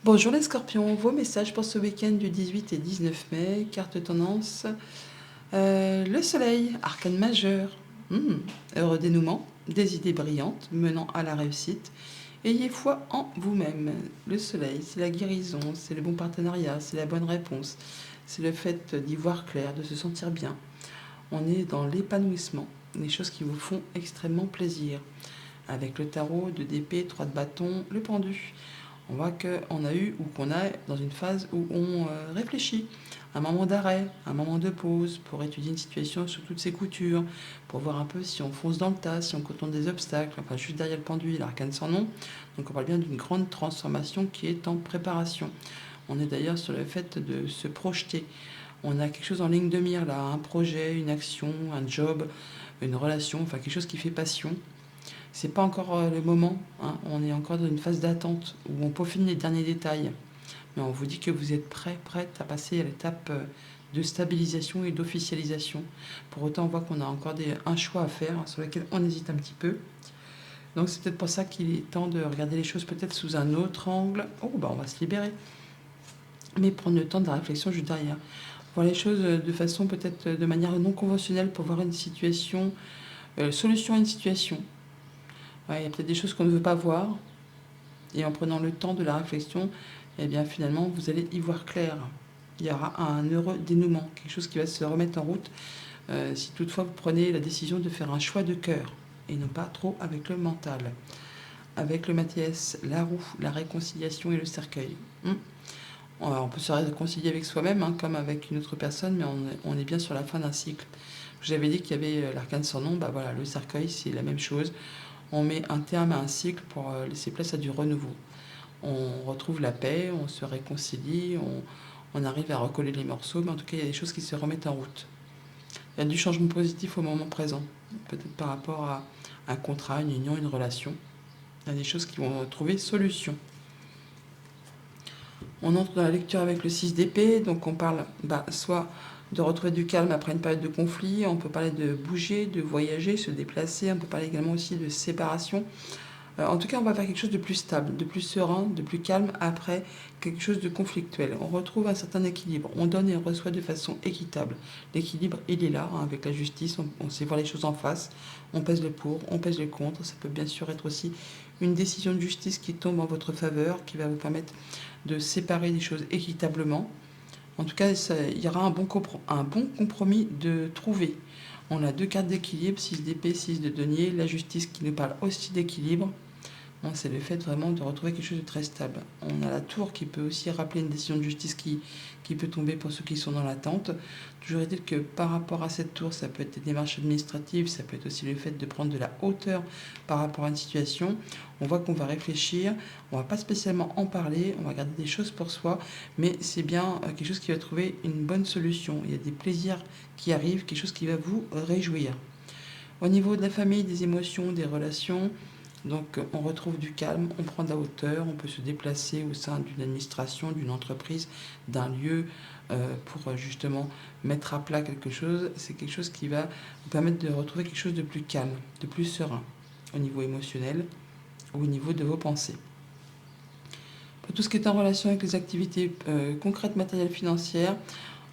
Bonjour les scorpions, vos messages pour ce week-end du 18 et 19 mai, carte tendance, le soleil, arcane majeur, heureux dénouement, des idées brillantes menant à la réussite, ayez foi en vous-même. Le soleil, c'est la guérison, c'est le bon partenariat, c'est la bonne réponse, c'est le fait d'y voir clair, de se sentir bien. On est dans l'épanouissement, des choses qui vous font extrêmement plaisir. Avec le tarot, 2 d'épée, 3 de bâton, le pendu. On voit qu'on a eu ou qu'on est dans une phase où on réfléchit, un moment d'arrêt, un moment de pause pour étudier une situation sous toutes ses coutures, pour voir un peu si on fonce dans le tas, si on contourne des obstacles, enfin juste derrière le pendu, l'arcane sans nom. Donc on parle bien d'une grande transformation qui est en préparation. On est d'ailleurs sur le fait de se projeter. On a quelque chose en ligne de mire là, un projet, une action, un job, une relation, enfin quelque chose qui fait passion. C'est pas encore le moment, hein. On est encore dans une phase d'attente où on peaufine les derniers détails. Mais on vous dit que vous êtes prête à passer à l'étape de stabilisation et d'officialisation. Pour autant, on voit qu'on a encore un choix à faire sur lequel on hésite un petit peu. Donc c'est peut-être pour ça qu'il est temps de regarder les choses peut-être sous un autre angle. Oh, bah on va se libérer. Mais prendre le temps de la réflexion juste derrière. Voir les choses de façon peut-être de manière non conventionnelle pour voir une situation, solution à une situation. Ouais, il y a peut-être des choses qu'on ne veut pas voir. Et en prenant le temps de la réflexion, eh bien finalement, vous allez y voir clair. Il y aura un heureux dénouement, quelque chose qui va se remettre en route. Si toutefois vous prenez la décision de faire un choix de cœur et non pas trop avec le mental. Avec le Mathias, la roue, la réconciliation et le cercueil. On peut se réconcilier avec soi-même, hein, comme avec une autre personne, mais on est bien sur la fin d'un cycle. J'avais dit qu'il y avait l'arcane sans nom, bah voilà, le cercueil, c'est la même chose. On met un terme à un cycle pour laisser place à du renouveau. On retrouve la paix, on se réconcilie, on arrive à recoller les morceaux, mais en tout cas, il y a des choses qui se remettent en route. Il y a du changement positif au moment présent, peut-être par rapport à un contrat, une union, une relation. Il y a des choses qui vont trouver solution. On entre dans la lecture avec le 6 d'épée, donc on parle soit de retrouver du calme après une période de conflit, on peut parler de bouger, de voyager, se déplacer, on peut parler également aussi de séparation. En tout cas, on va faire quelque chose de plus stable, de plus serein, de plus calme après quelque chose de conflictuel. On retrouve un certain équilibre. On donne et on reçoit de façon équitable. L'équilibre, il est là, hein, avec la justice. On sait voir les choses en face. On pèse le pour, on pèse le contre. Ça peut bien sûr être aussi une décision de justice qui tombe en votre faveur, qui va vous permettre de séparer les choses équitablement. En tout cas, il y aura un bon compromis de trouver. On a 2 cartes d'équilibre, 6 d'épée, 6 de denier, la justice qui nous parle aussi d'équilibre. C'est le fait vraiment de retrouver quelque chose de très stable. On a la tour qui peut aussi rappeler une décision de justice qui peut tomber pour ceux qui sont dans l'attente. Toujours est-il que par rapport à cette tour, ça peut être des démarches administratives, ça peut être aussi le fait de prendre de la hauteur par rapport à une situation. On voit qu'on va réfléchir, on ne va pas spécialement en parler, on va garder des choses pour soi, mais c'est bien quelque chose qui va trouver une bonne solution. Il y a des plaisirs qui arrivent, quelque chose qui va vous réjouir. Au niveau de la famille, des émotions, des relations, donc on retrouve du calme, on prend de la hauteur, on peut se déplacer au sein d'une administration, d'une entreprise, d'un lieu pour justement mettre à plat quelque chose. C'est quelque chose qui va vous permettre de retrouver quelque chose de plus calme, de plus serein au niveau émotionnel ou au niveau de vos pensées. Pour tout ce qui est en relation avec les activités concrètes, matérielles, financières,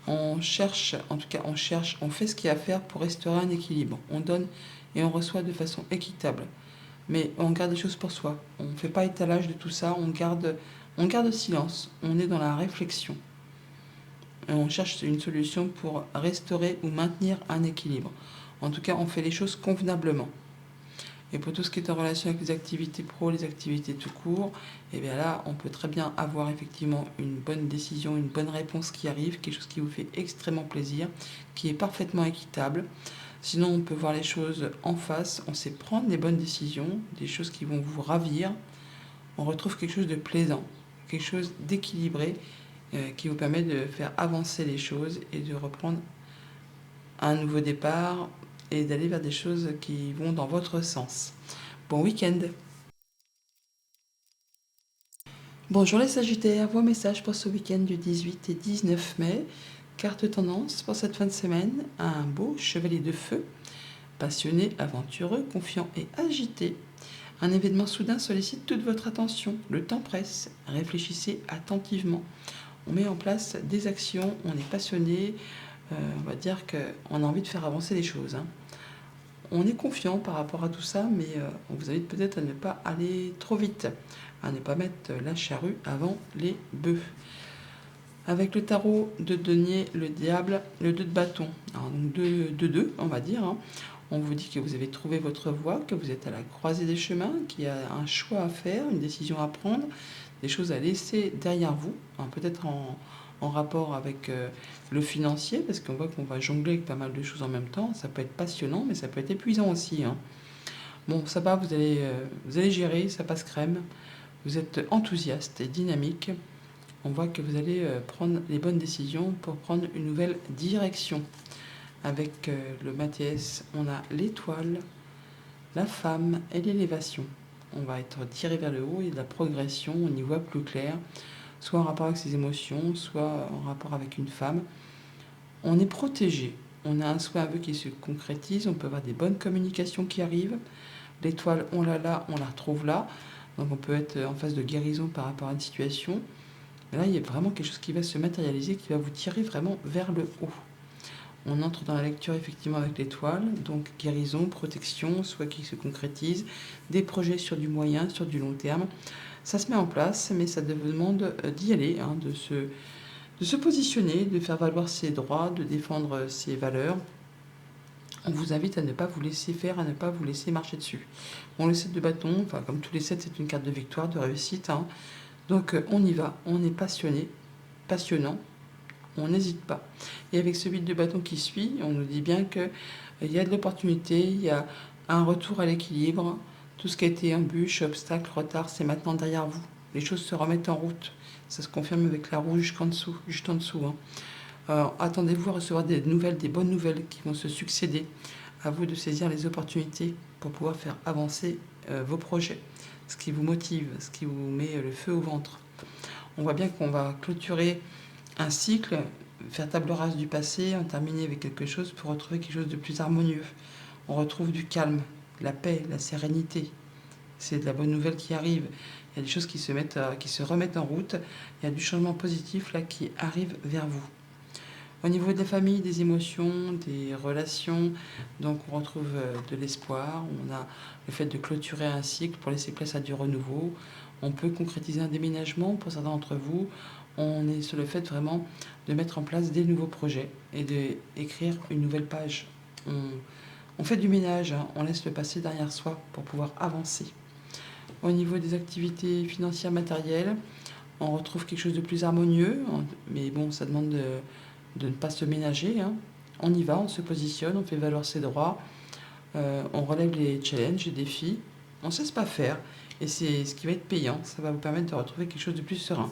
on cherche, on fait ce qu'il y a à faire pour restaurer un équilibre. On donne et on reçoit de façon équitable. Mais on garde des choses pour soi. On ne fait pas étalage de tout ça, on garde silence. On est dans la réflexion. Et on cherche une solution pour restaurer ou maintenir un équilibre. En tout cas, on fait les choses convenablement. Et pour tout ce qui est en relation avec les activités pro, les activités tout court, et bien là, on peut très bien avoir effectivement une bonne décision, une bonne réponse qui arrive, quelque chose qui vous fait extrêmement plaisir, qui est parfaitement équitable. Sinon, on peut voir les choses en face, on sait prendre les bonnes décisions, des choses qui vont vous ravir. On retrouve quelque chose de plaisant, quelque chose d'équilibré qui vous permet de faire avancer les choses et de reprendre un nouveau départ et d'aller vers des choses qui vont dans votre sens. Bon week-end! Bonjour les Sagittaires, vos messages pour ce week-end du 18 et 19 mai. Carte tendance pour cette fin de semaine, un beau chevalier de feu, passionné, aventureux, confiant et agité. Un événement soudain sollicite toute votre attention. Le temps presse, réfléchissez attentivement. On met en place des actions, on est passionné, on va dire qu'on a envie de faire avancer les choses. On est confiant par rapport à tout ça, mais on vous invite peut-être à ne pas aller trop vite, à ne pas mettre la charrue avant les bœufs. Avec le tarot de denier, le diable, le 2 de bâton, alors donc 2, on va dire, on vous dit que vous avez trouvé votre voie, que vous êtes à la croisée des chemins, qu'il y a un choix à faire, une décision à prendre, des choses à laisser derrière vous, peut-être en rapport avec le financier, parce qu'on voit qu'on va jongler avec pas mal de choses en même temps. Ça peut être passionnant, mais ça peut être épuisant aussi. Bon, ça va, vous allez gérer, ça passe crème. Vous êtes enthousiaste et dynamique. On voit que vous allez prendre les bonnes décisions pour prendre une nouvelle direction. Avec le Mathias, on a l'étoile, la femme et l'élévation. On va être tiré vers le haut et de la progression, on y voit plus clair, soit en rapport avec ses émotions, soit en rapport avec une femme. On est protégé, on a un souhait, un vœu qui se concrétise, on peut avoir des bonnes communications qui arrivent. L'étoile, on l'a là, on la retrouve là. Donc on peut être en phase de guérison par rapport à une situation. Et là, il y a vraiment quelque chose qui va se matérialiser, qui va vous tirer vraiment vers le haut. On entre dans la lecture effectivement avec l'étoile, donc guérison, protection, soit qui se concrétise, des projets sur du moyen, sur du long terme. Ça se met en place, mais ça demande d'y aller, de se positionner, de faire valoir ses droits, de défendre ses valeurs. On vous invite à ne pas vous laisser faire, à ne pas vous laisser marcher dessus. Bon, le 7 de bâton, comme tous les 7, c'est une carte de victoire, de réussite. Donc on y va, on est passionné, passionnant. On n'hésite pas. Et avec ce 8 de bâton qui suit, on nous dit bien qu'il y a de l'opportunité, il y a un retour à l'équilibre. Tout ce qui a été embûche, obstacle, retard, c'est maintenant derrière vous. Les choses se remettent en route. Ça se confirme avec la roue jusqu'en dessous, juste en dessous. Alors, attendez-vous à recevoir des nouvelles, des bonnes nouvelles qui vont se succéder. À vous de saisir les opportunités pour pouvoir faire avancer vos projets. Ce qui vous motive, ce qui vous met le feu au ventre. On voit bien qu'on va clôturer un cycle, faire table rase du passé, en terminer avec quelque chose pour retrouver quelque chose de plus harmonieux. On retrouve du calme, la paix, la sérénité. C'est de la bonne nouvelle qui arrive. Il y a des choses qui se remettent en route. Il y a du changement positif là qui arrive vers vous. Au niveau des familles, des émotions, des relations, donc on retrouve de l'espoir. On a le fait de clôturer un cycle pour laisser place à du renouveau. On peut concrétiser un déménagement pour certains d'entre vous. On est sur le fait vraiment de mettre en place des nouveaux projets et d'écrire une nouvelle page. On fait du ménage, on laisse le passé derrière soi pour pouvoir avancer. Au niveau des activités financières matérielles, on retrouve quelque chose de plus harmonieux, mais bon, ça demande de ne pas se ménager. On y va, on se positionne, on fait valoir ses droits, on relève les challenges, les défis, on ne cesse pas faire, et c'est ce qui va être payant, ça va vous permettre de retrouver quelque chose de plus serein.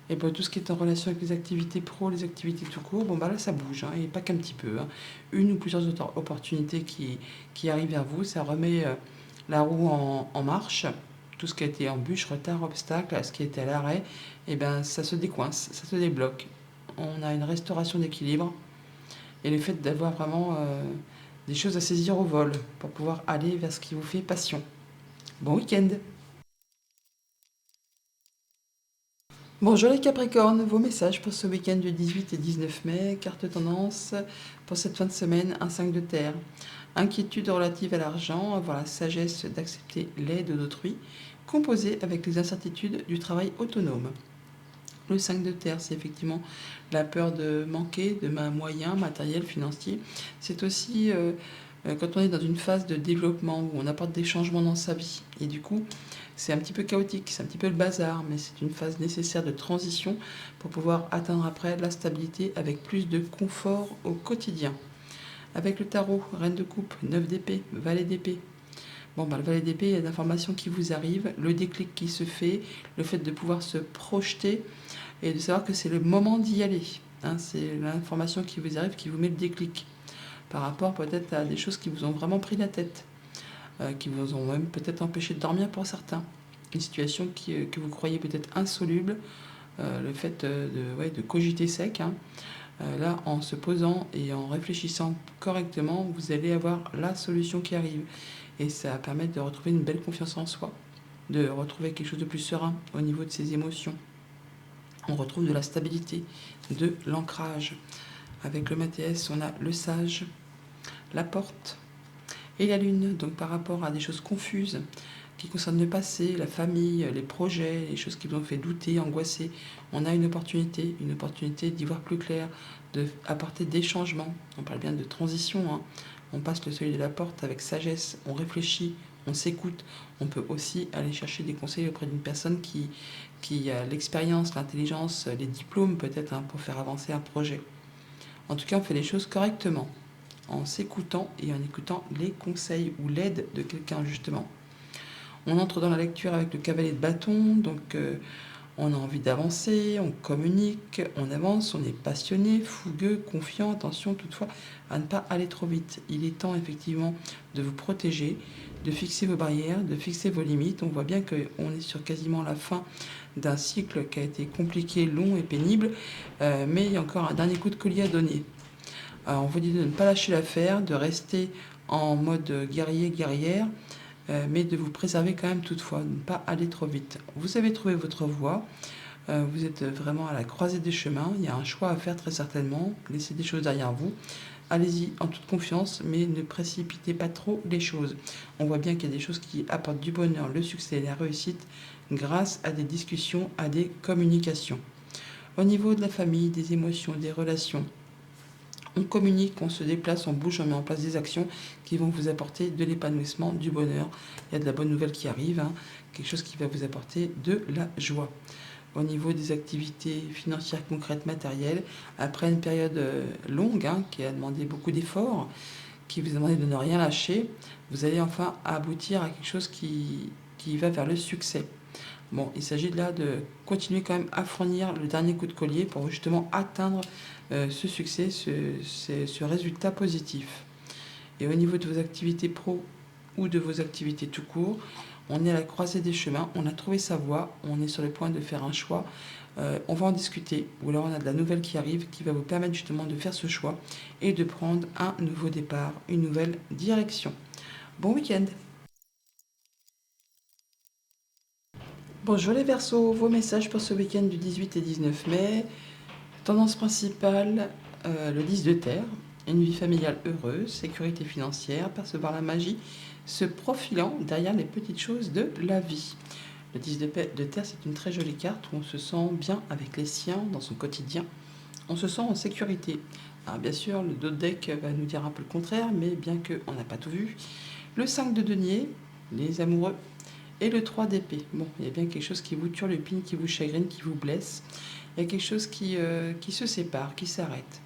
Et pour tout ce qui est en relation avec les activités pro, les activités tout court, là ça bouge, et pas qu'un petit peu. Une ou plusieurs opportunités qui arrivent vers vous, ça remet la roue en marche. Tout ce qui a été embûche, retard, obstacle, ce qui était à l'arrêt, ça se décoince, ça se débloque. On a une restauration d'équilibre et le fait d'avoir vraiment des choses à saisir au vol pour pouvoir aller vers ce qui vous fait passion. Bon week-end! Bonjour les Capricornes, vos messages pour ce week-end du 18 et 19 mai. Carte tendance pour cette fin de semaine, un 5 de terre. Inquiétude relative à l'argent, avoir la sagesse d'accepter l'aide d'autrui, composée avec les incertitudes du travail autonome. Le 5 de terre, c'est effectivement la peur de manquer de moyens matériels, financiers. C'est aussi quand on est dans une phase de développement où on apporte des changements dans sa vie. Et du coup, c'est un petit peu chaotique, c'est un petit peu le bazar, mais c'est une phase nécessaire de transition pour pouvoir atteindre après la stabilité avec plus de confort au quotidien. Avec le tarot, reine de coupe, 9 d'épée, valet d'épée. Bon, le valet d'épée, il y a d'informations qui vous arrivent, le déclic qui se fait, le fait de pouvoir se projeter et de savoir que c'est le moment d'y aller. Hein, c'est l'information qui vous arrive qui vous met le déclic par rapport peut-être à des choses qui vous ont vraiment pris la tête, qui vous ont même peut-être empêché de dormir pour certains. Une situation que vous croyez peut-être insoluble, le fait de cogiter sec. Hein. Là, en se posant et en réfléchissant correctement, vous allez avoir la solution qui arrive. Et ça va permettre de retrouver une belle confiance en soi, de retrouver quelque chose de plus serein au niveau de ses émotions. On retrouve de la stabilité, de l'ancrage. Avec le Mathias, on a le sage, la porte et la lune. Donc par rapport à des choses confuses qui concernent le passé, la famille, les projets, les choses qui vous ont fait douter, angoisser, on a une opportunité d'y voir plus clair, d'apporter des changements. On parle bien de transition, hein. On passe le seuil de la porte avec sagesse, on réfléchit, on s'écoute. On peut aussi aller chercher des conseils auprès d'une personne qui a l'expérience, l'intelligence, les diplômes peut-être, hein, pour faire avancer un projet. En tout cas, on fait les choses correctement, en s'écoutant et en écoutant les conseils ou l'aide de quelqu'un justement. On entre dans la lecture avec le cavalier de bâton, donc on a envie d'avancer, on communique, on avance, on est passionné, fougueux, confiant. Attention toutefois à ne pas aller trop vite. Il est temps effectivement de vous protéger, de fixer vos barrières, de fixer vos limites. On voit bien qu'on est sur quasiment la fin d'un cycle qui a été compliqué, long et pénible, mais il y a encore un dernier coup de collier à donner. On vous dit de ne pas lâcher l'affaire, de rester en mode guerrier-guerrière, mais de vous préserver quand même toutefois, de ne pas aller trop vite. Vous avez trouvé votre voie, vous êtes vraiment à la croisée des chemins, il y a un choix à faire très certainement, laissez des choses derrière vous, allez-y en toute confiance, mais ne précipitez pas trop les choses. On voit bien qu'il y a des choses qui apportent du bonheur, le succès et la réussite grâce à des discussions, à des communications. Au niveau de la famille, des émotions, des relations, on communique, on se déplace, on bouge, on met en place des actions qui vont vous apporter de l'épanouissement, du bonheur. Il y a de la bonne nouvelle qui arrive, hein, quelque chose qui va vous apporter de la joie. Au niveau des activités financières concrètes, matérielles, après une période longue, hein, qui a demandé beaucoup d'efforts, qui vous a demandé de ne rien lâcher, vous allez enfin aboutir à quelque chose qui va vers le succès. Bon, il s'agit là de continuer quand même à fournir le dernier coup de collier pour justement atteindre ce succès, ce résultat positif. Et au niveau de vos activités pro ou de vos activités tout court, on est à la croisée des chemins, on a trouvé sa voie, on est sur le point de faire un choix, on va en discuter, ou alors on a de la nouvelle qui arrive qui va vous permettre justement de faire ce choix et de prendre un nouveau départ, une nouvelle direction. Bon week-end! Bonjour les Verseaux, vos messages pour ce week-end du 18 et 19 mai. Tendance principale, le 10 de terre, une vie familiale heureuse, sécurité financière, percevoir la magie, se profilant derrière les petites choses de la vie. Le 10 de terre, c'est une très jolie carte où on se sent bien avec les siens dans son quotidien. On se sent en sécurité. Alors bien sûr, le dos de deck va nous dire un peu le contraire, mais bien qu'on n'a pas tout vu. Le 5 de denier, les amoureux, et le 3 d'épée. Bon, il y a bien quelque chose qui vous turlupine, qui vous chagrine, qui vous blesse. Il y a quelque chose qui se sépare, qui s'arrête.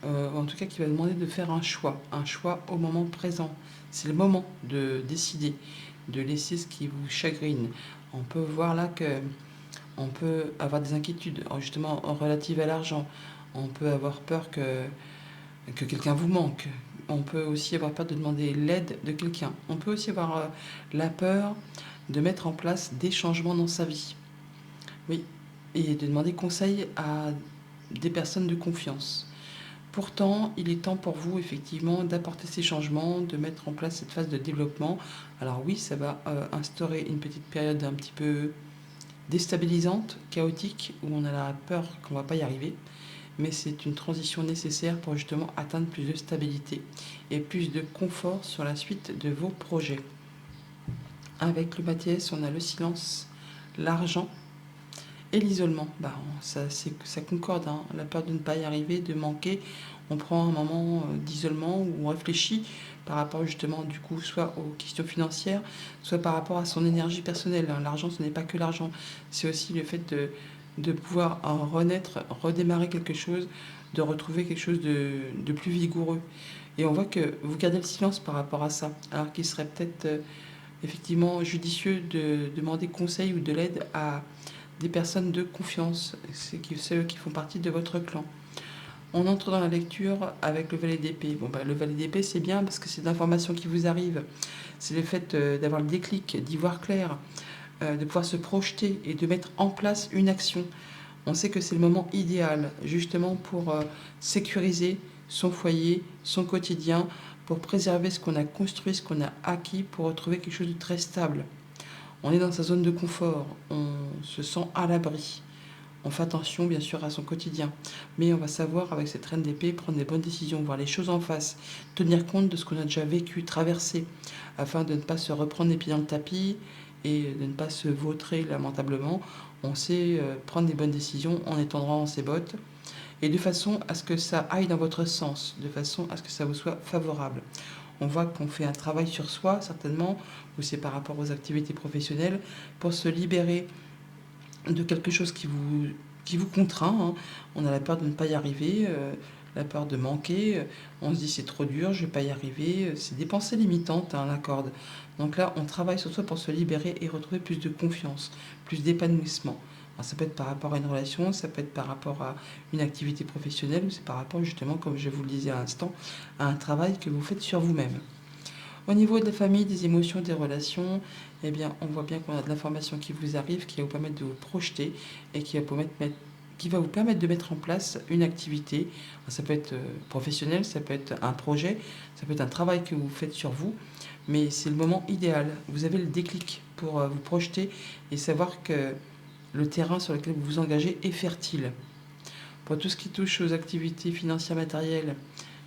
En tout cas, qui va demander de faire un choix au moment présent. C'est le moment de décider, de laisser ce qui vous chagrine. On peut voir là que on peut avoir des inquiétudes, justement relatives à l'argent. On peut avoir peur que quelqu'un vous manque. On peut aussi avoir peur de demander l'aide de quelqu'un. On peut aussi avoir la peur de mettre en place des changements dans sa vie. Oui, et de demander conseil à des personnes de confiance. Pourtant, il est temps pour vous, effectivement, d'apporter ces changements, de mettre en place cette phase de développement. Alors oui, ça va instaurer une petite période un petit peu déstabilisante, chaotique, où on a la peur qu'on ne va pas y arriver. Mais c'est une transition nécessaire pour justement atteindre plus de stabilité et plus de confort sur la suite de vos projets. Avec le Mathias, on a le silence, l'argent et l'isolement. Ça concorde, hein. La peur de ne pas y arriver, de manquer. On prend un moment d'isolement où on réfléchit par rapport justement du coup soit aux questions financières, soit par rapport à son énergie personnelle. L'argent, ce n'est pas que l'argent, c'est aussi le fait de pouvoir en renaître, redémarrer quelque chose, de retrouver quelque chose de plus vigoureux. Et on voit que vous gardez le silence par rapport à ça, alors qu'il serait peut-être effectivement judicieux de demander conseil ou de l'aide à des personnes de confiance, ceux qui font partie de votre clan. On entre dans la lecture avec le valet d'épée. Bon, le valet d'épée, c'est bien parce que c'est l'information qui vous arrive. C'est le fait d'avoir le déclic, d'y voir clair, de pouvoir se projeter et de mettre en place une action. On sait que c'est le moment idéal, justement, pour sécuriser son foyer, son quotidien, pour préserver ce qu'on a construit, ce qu'on a acquis, pour retrouver quelque chose de très stable. On est dans sa zone de confort, on se sent à l'abri. On fait attention, bien sûr, à son quotidien. Mais on va savoir, avec cette reine d'épée, prendre des bonnes décisions, voir les choses en face, tenir compte de ce qu'on a déjà vécu, traversé, afin de ne pas se reprendre les pieds dans le tapis et de ne pas se vautrer lamentablement. On sait prendre des bonnes décisions en étant droit dans ses bottes et de façon à ce que ça aille dans votre sens, de façon à ce que ça vous soit favorable. On voit qu'on fait un travail sur soi, certainement, ou c'est par rapport aux activités professionnelles, pour se libérer de quelque chose qui vous contraint. Hein. On a la peur de ne pas y arriver, la peur de manquer. On se dit c'est trop dur, je ne vais pas y arriver. C'est des pensées limitantes, hein, la corde. Donc là, on travaille sur soi pour se libérer et retrouver plus de confiance, plus d'épanouissement. Alors, ça peut être par rapport à une relation, ça peut être par rapport à une activité professionnelle, ou c'est par rapport justement, comme je vous le disais à l'instant, à un travail que vous faites sur vous-même. Au niveau de la famille, des émotions, des relations, eh bien, on voit bien qu'on a de l'information qui vous arrive, qui va vous permettre de vous projeter et qui va vous permettre de mettre en place une activité. Ça peut être professionnel, ça peut être un projet, ça peut être un travail que vous faites sur vous, mais c'est le moment idéal. Vous avez le déclic pour vous projeter et savoir que le terrain sur lequel vous vous engagez est fertile. Pour tout ce qui touche aux activités financières matérielles,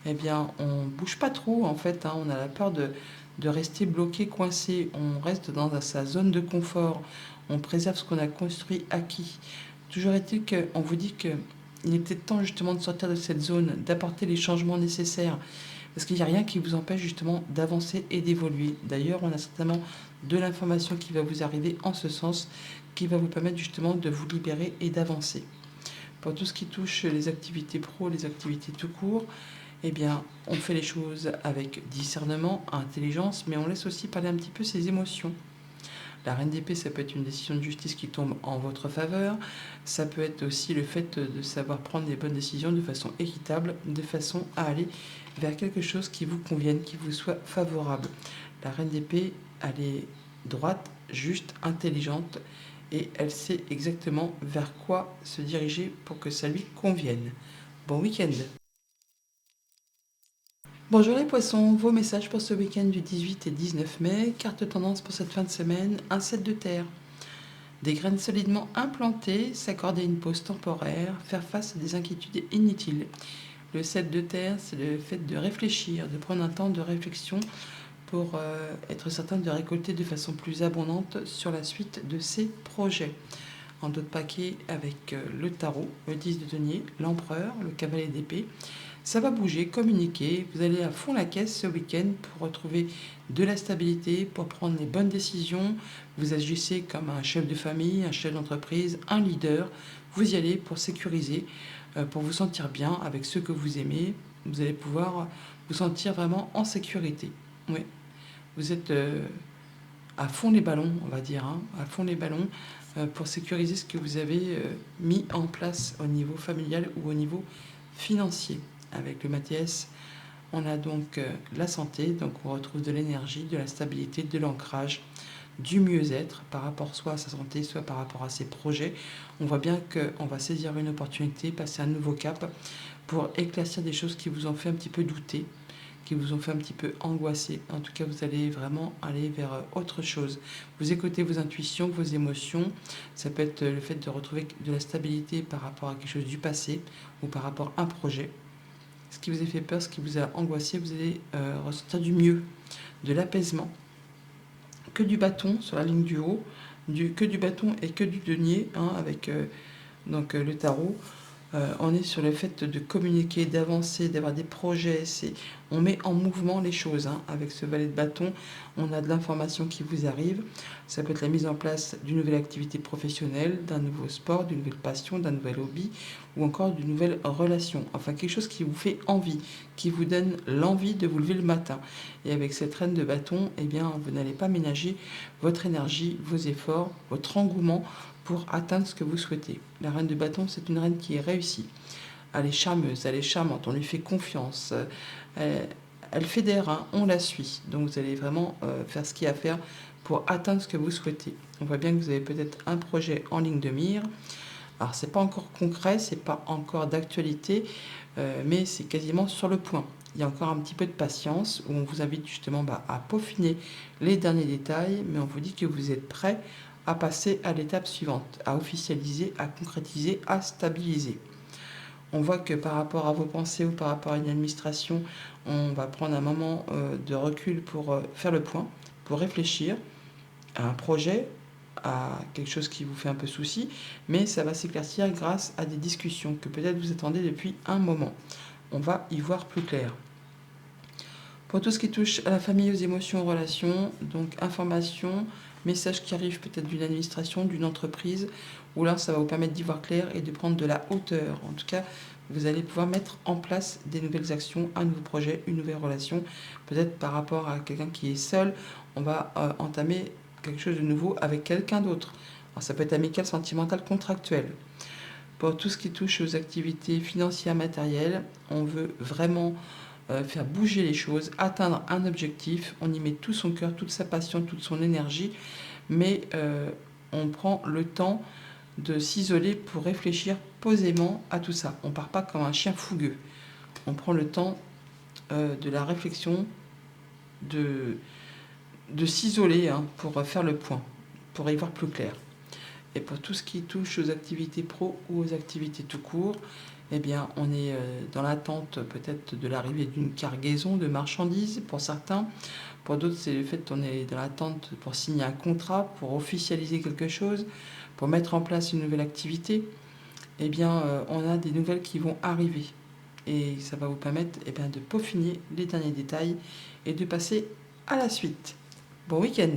eh bien, on bouge pas trop en fait. Hein. On a la peur de rester bloqué, coincé. On reste dans sa zone de confort. On préserve ce qu'on a construit, acquis. Toujours est-il qu'on vous dit qu'il est peut-être temps justement de sortir de cette zone, d'apporter les changements nécessaires. Parce qu'il n'y a rien qui vous empêche justement d'avancer et d'évoluer. D'ailleurs, on a certainement de l'information qui va vous arriver en ce sens, qui va vous permettre justement de vous libérer et d'avancer. Pour tout ce qui touche les activités pro, les activités tout court, eh bien, on fait les choses avec discernement, intelligence, mais on laisse aussi parler un petit peu ses émotions. La reine d'épée, ça peut être une décision de justice qui tombe en votre faveur. Ça peut être aussi le fait de savoir prendre des bonnes décisions de façon équitable, de façon à aller vers quelque chose qui vous convienne, qui vous soit favorable. La reine d'épée, elle est droite, juste, intelligente, et elle sait exactement vers quoi se diriger pour que ça lui convienne. Bon week-end! Bonjour les poissons, vos messages pour ce week-end du 18 et 19 mai. Carte tendance pour cette fin de semaine, un 7 de terre. Des graines solidement implantées, s'accorder une pause temporaire, faire face à des inquiétudes inutiles. Le 7 de terre, c'est le fait de réfléchir, de prendre un temps de réflexion pour être certain de récolter de façon plus abondante sur la suite de ses projets. En d'autres paquets avec le tarot, le 10 de denier, l'empereur, le cavalier d'épée. Ça va bouger, communiquer, vous allez à fond la caisse ce week-end pour retrouver de la stabilité, pour prendre les bonnes décisions. Vous agissez comme un chef de famille, un chef d'entreprise, un leader. Vous y allez pour sécuriser, pour vous sentir bien avec ceux que vous aimez. Vous allez pouvoir vous sentir vraiment en sécurité. Oui, vous êtes à fond les ballons, on va dire, hein, à fond les ballons pour sécuriser ce que vous avez mis en place au niveau familial ou au niveau financier. Avec le Mathias, on a donc la santé, donc on retrouve de l'énergie, de la stabilité, de l'ancrage, du mieux-être par rapport soit à sa santé, soit par rapport à ses projets. On voit bien qu'on va saisir une opportunité, passer un nouveau cap pour éclaircir des choses qui vous ont fait un petit peu douter, qui vous ont fait un petit peu angoisser. En tout cas, vous allez vraiment aller vers autre chose. Vous écoutez vos intuitions, vos émotions. Ça peut être le fait de retrouver de la stabilité par rapport à quelque chose du passé ou par rapport à un projet. Ce qui vous a fait peur, ce qui vous a angoissé, vous allez ressentir du mieux, de l'apaisement. Que du bâton sur la ligne du haut, que du bâton et que du denier, hein, avec le tarot. On est sur le fait de communiquer, d'avancer, d'avoir des projets. On met en mouvement les choses, hein. Avec ce valet de bâton, on a de l'information qui vous arrive. Ça peut être la mise en place d'une nouvelle activité professionnelle, d'un nouveau sport, d'une nouvelle passion, d'un nouvel hobby ou encore d'une nouvelle relation. Enfin, quelque chose qui vous fait envie, qui vous donne l'envie de vous lever le matin. Et avec cette reine de bâton, eh bien, vous n'allez pas ménager votre énergie, vos efforts, votre engouement pour atteindre ce que vous souhaitez. La reine de bâton, c'est une reine qui est réussie. Elle est charmeuse, elle est charmante, on lui fait confiance. Elle fédère, hein, on la suit. Donc vous allez vraiment faire ce qu'il y a à faire pour atteindre ce que vous souhaitez. On voit bien que vous avez peut-être un projet en ligne de mire. Alors c'est pas encore concret, c'est pas encore d'actualité, mais c'est quasiment sur le point. Il y a encore un petit peu de patience où on vous invite justement à peaufiner les derniers détails, mais on vous dit que vous êtes prêt à passer à l'étape suivante, à officialiser, à concrétiser, à stabiliser. On voit que par rapport à vos pensées ou par rapport à une administration, on va prendre un moment de recul pour faire le point, pour réfléchir à un projet, à quelque chose qui vous fait un peu souci, mais ça va s'éclaircir grâce à des discussions que peut-être vous attendez depuis un moment. On va y voir plus clair. Pour tout ce qui touche à la famille, aux émotions, aux relations, donc information, messages qui arrivent peut-être d'une administration, d'une entreprise, où là ça va vous permettre d'y voir clair et de prendre de la hauteur. En tout cas, vous allez pouvoir mettre en place des nouvelles actions, un nouveau projet, une nouvelle relation. Peut-être par rapport à quelqu'un qui est seul, on va entamer quelque chose de nouveau avec quelqu'un d'autre. Alors, ça peut être amical, sentimental, contractuel. Pour tout ce qui touche aux activités financières, matérielles, on veut vraiment faire bouger les choses, atteindre un objectif. On y met tout son cœur, toute sa passion, toute son énergie, mais on prend le temps de s'isoler pour réfléchir posément à tout ça. On ne part pas comme un chien fougueux. On prend le temps de la réflexion, de s'isoler, hein, pour faire le point, pour y voir plus clair. Et pour tout ce qui touche aux activités pro ou aux activités tout court, eh bien, on est dans l'attente peut-être de l'arrivée d'une cargaison de marchandises pour certains. Pour d'autres, c'est le fait qu'on est dans l'attente pour signer un contrat, pour officialiser quelque chose, pour mettre en place une nouvelle activité. Eh bien, on a des nouvelles qui vont arriver. Et ça va vous permettre, eh bien, de peaufiner les derniers détails et de passer à la suite. Bon week-end!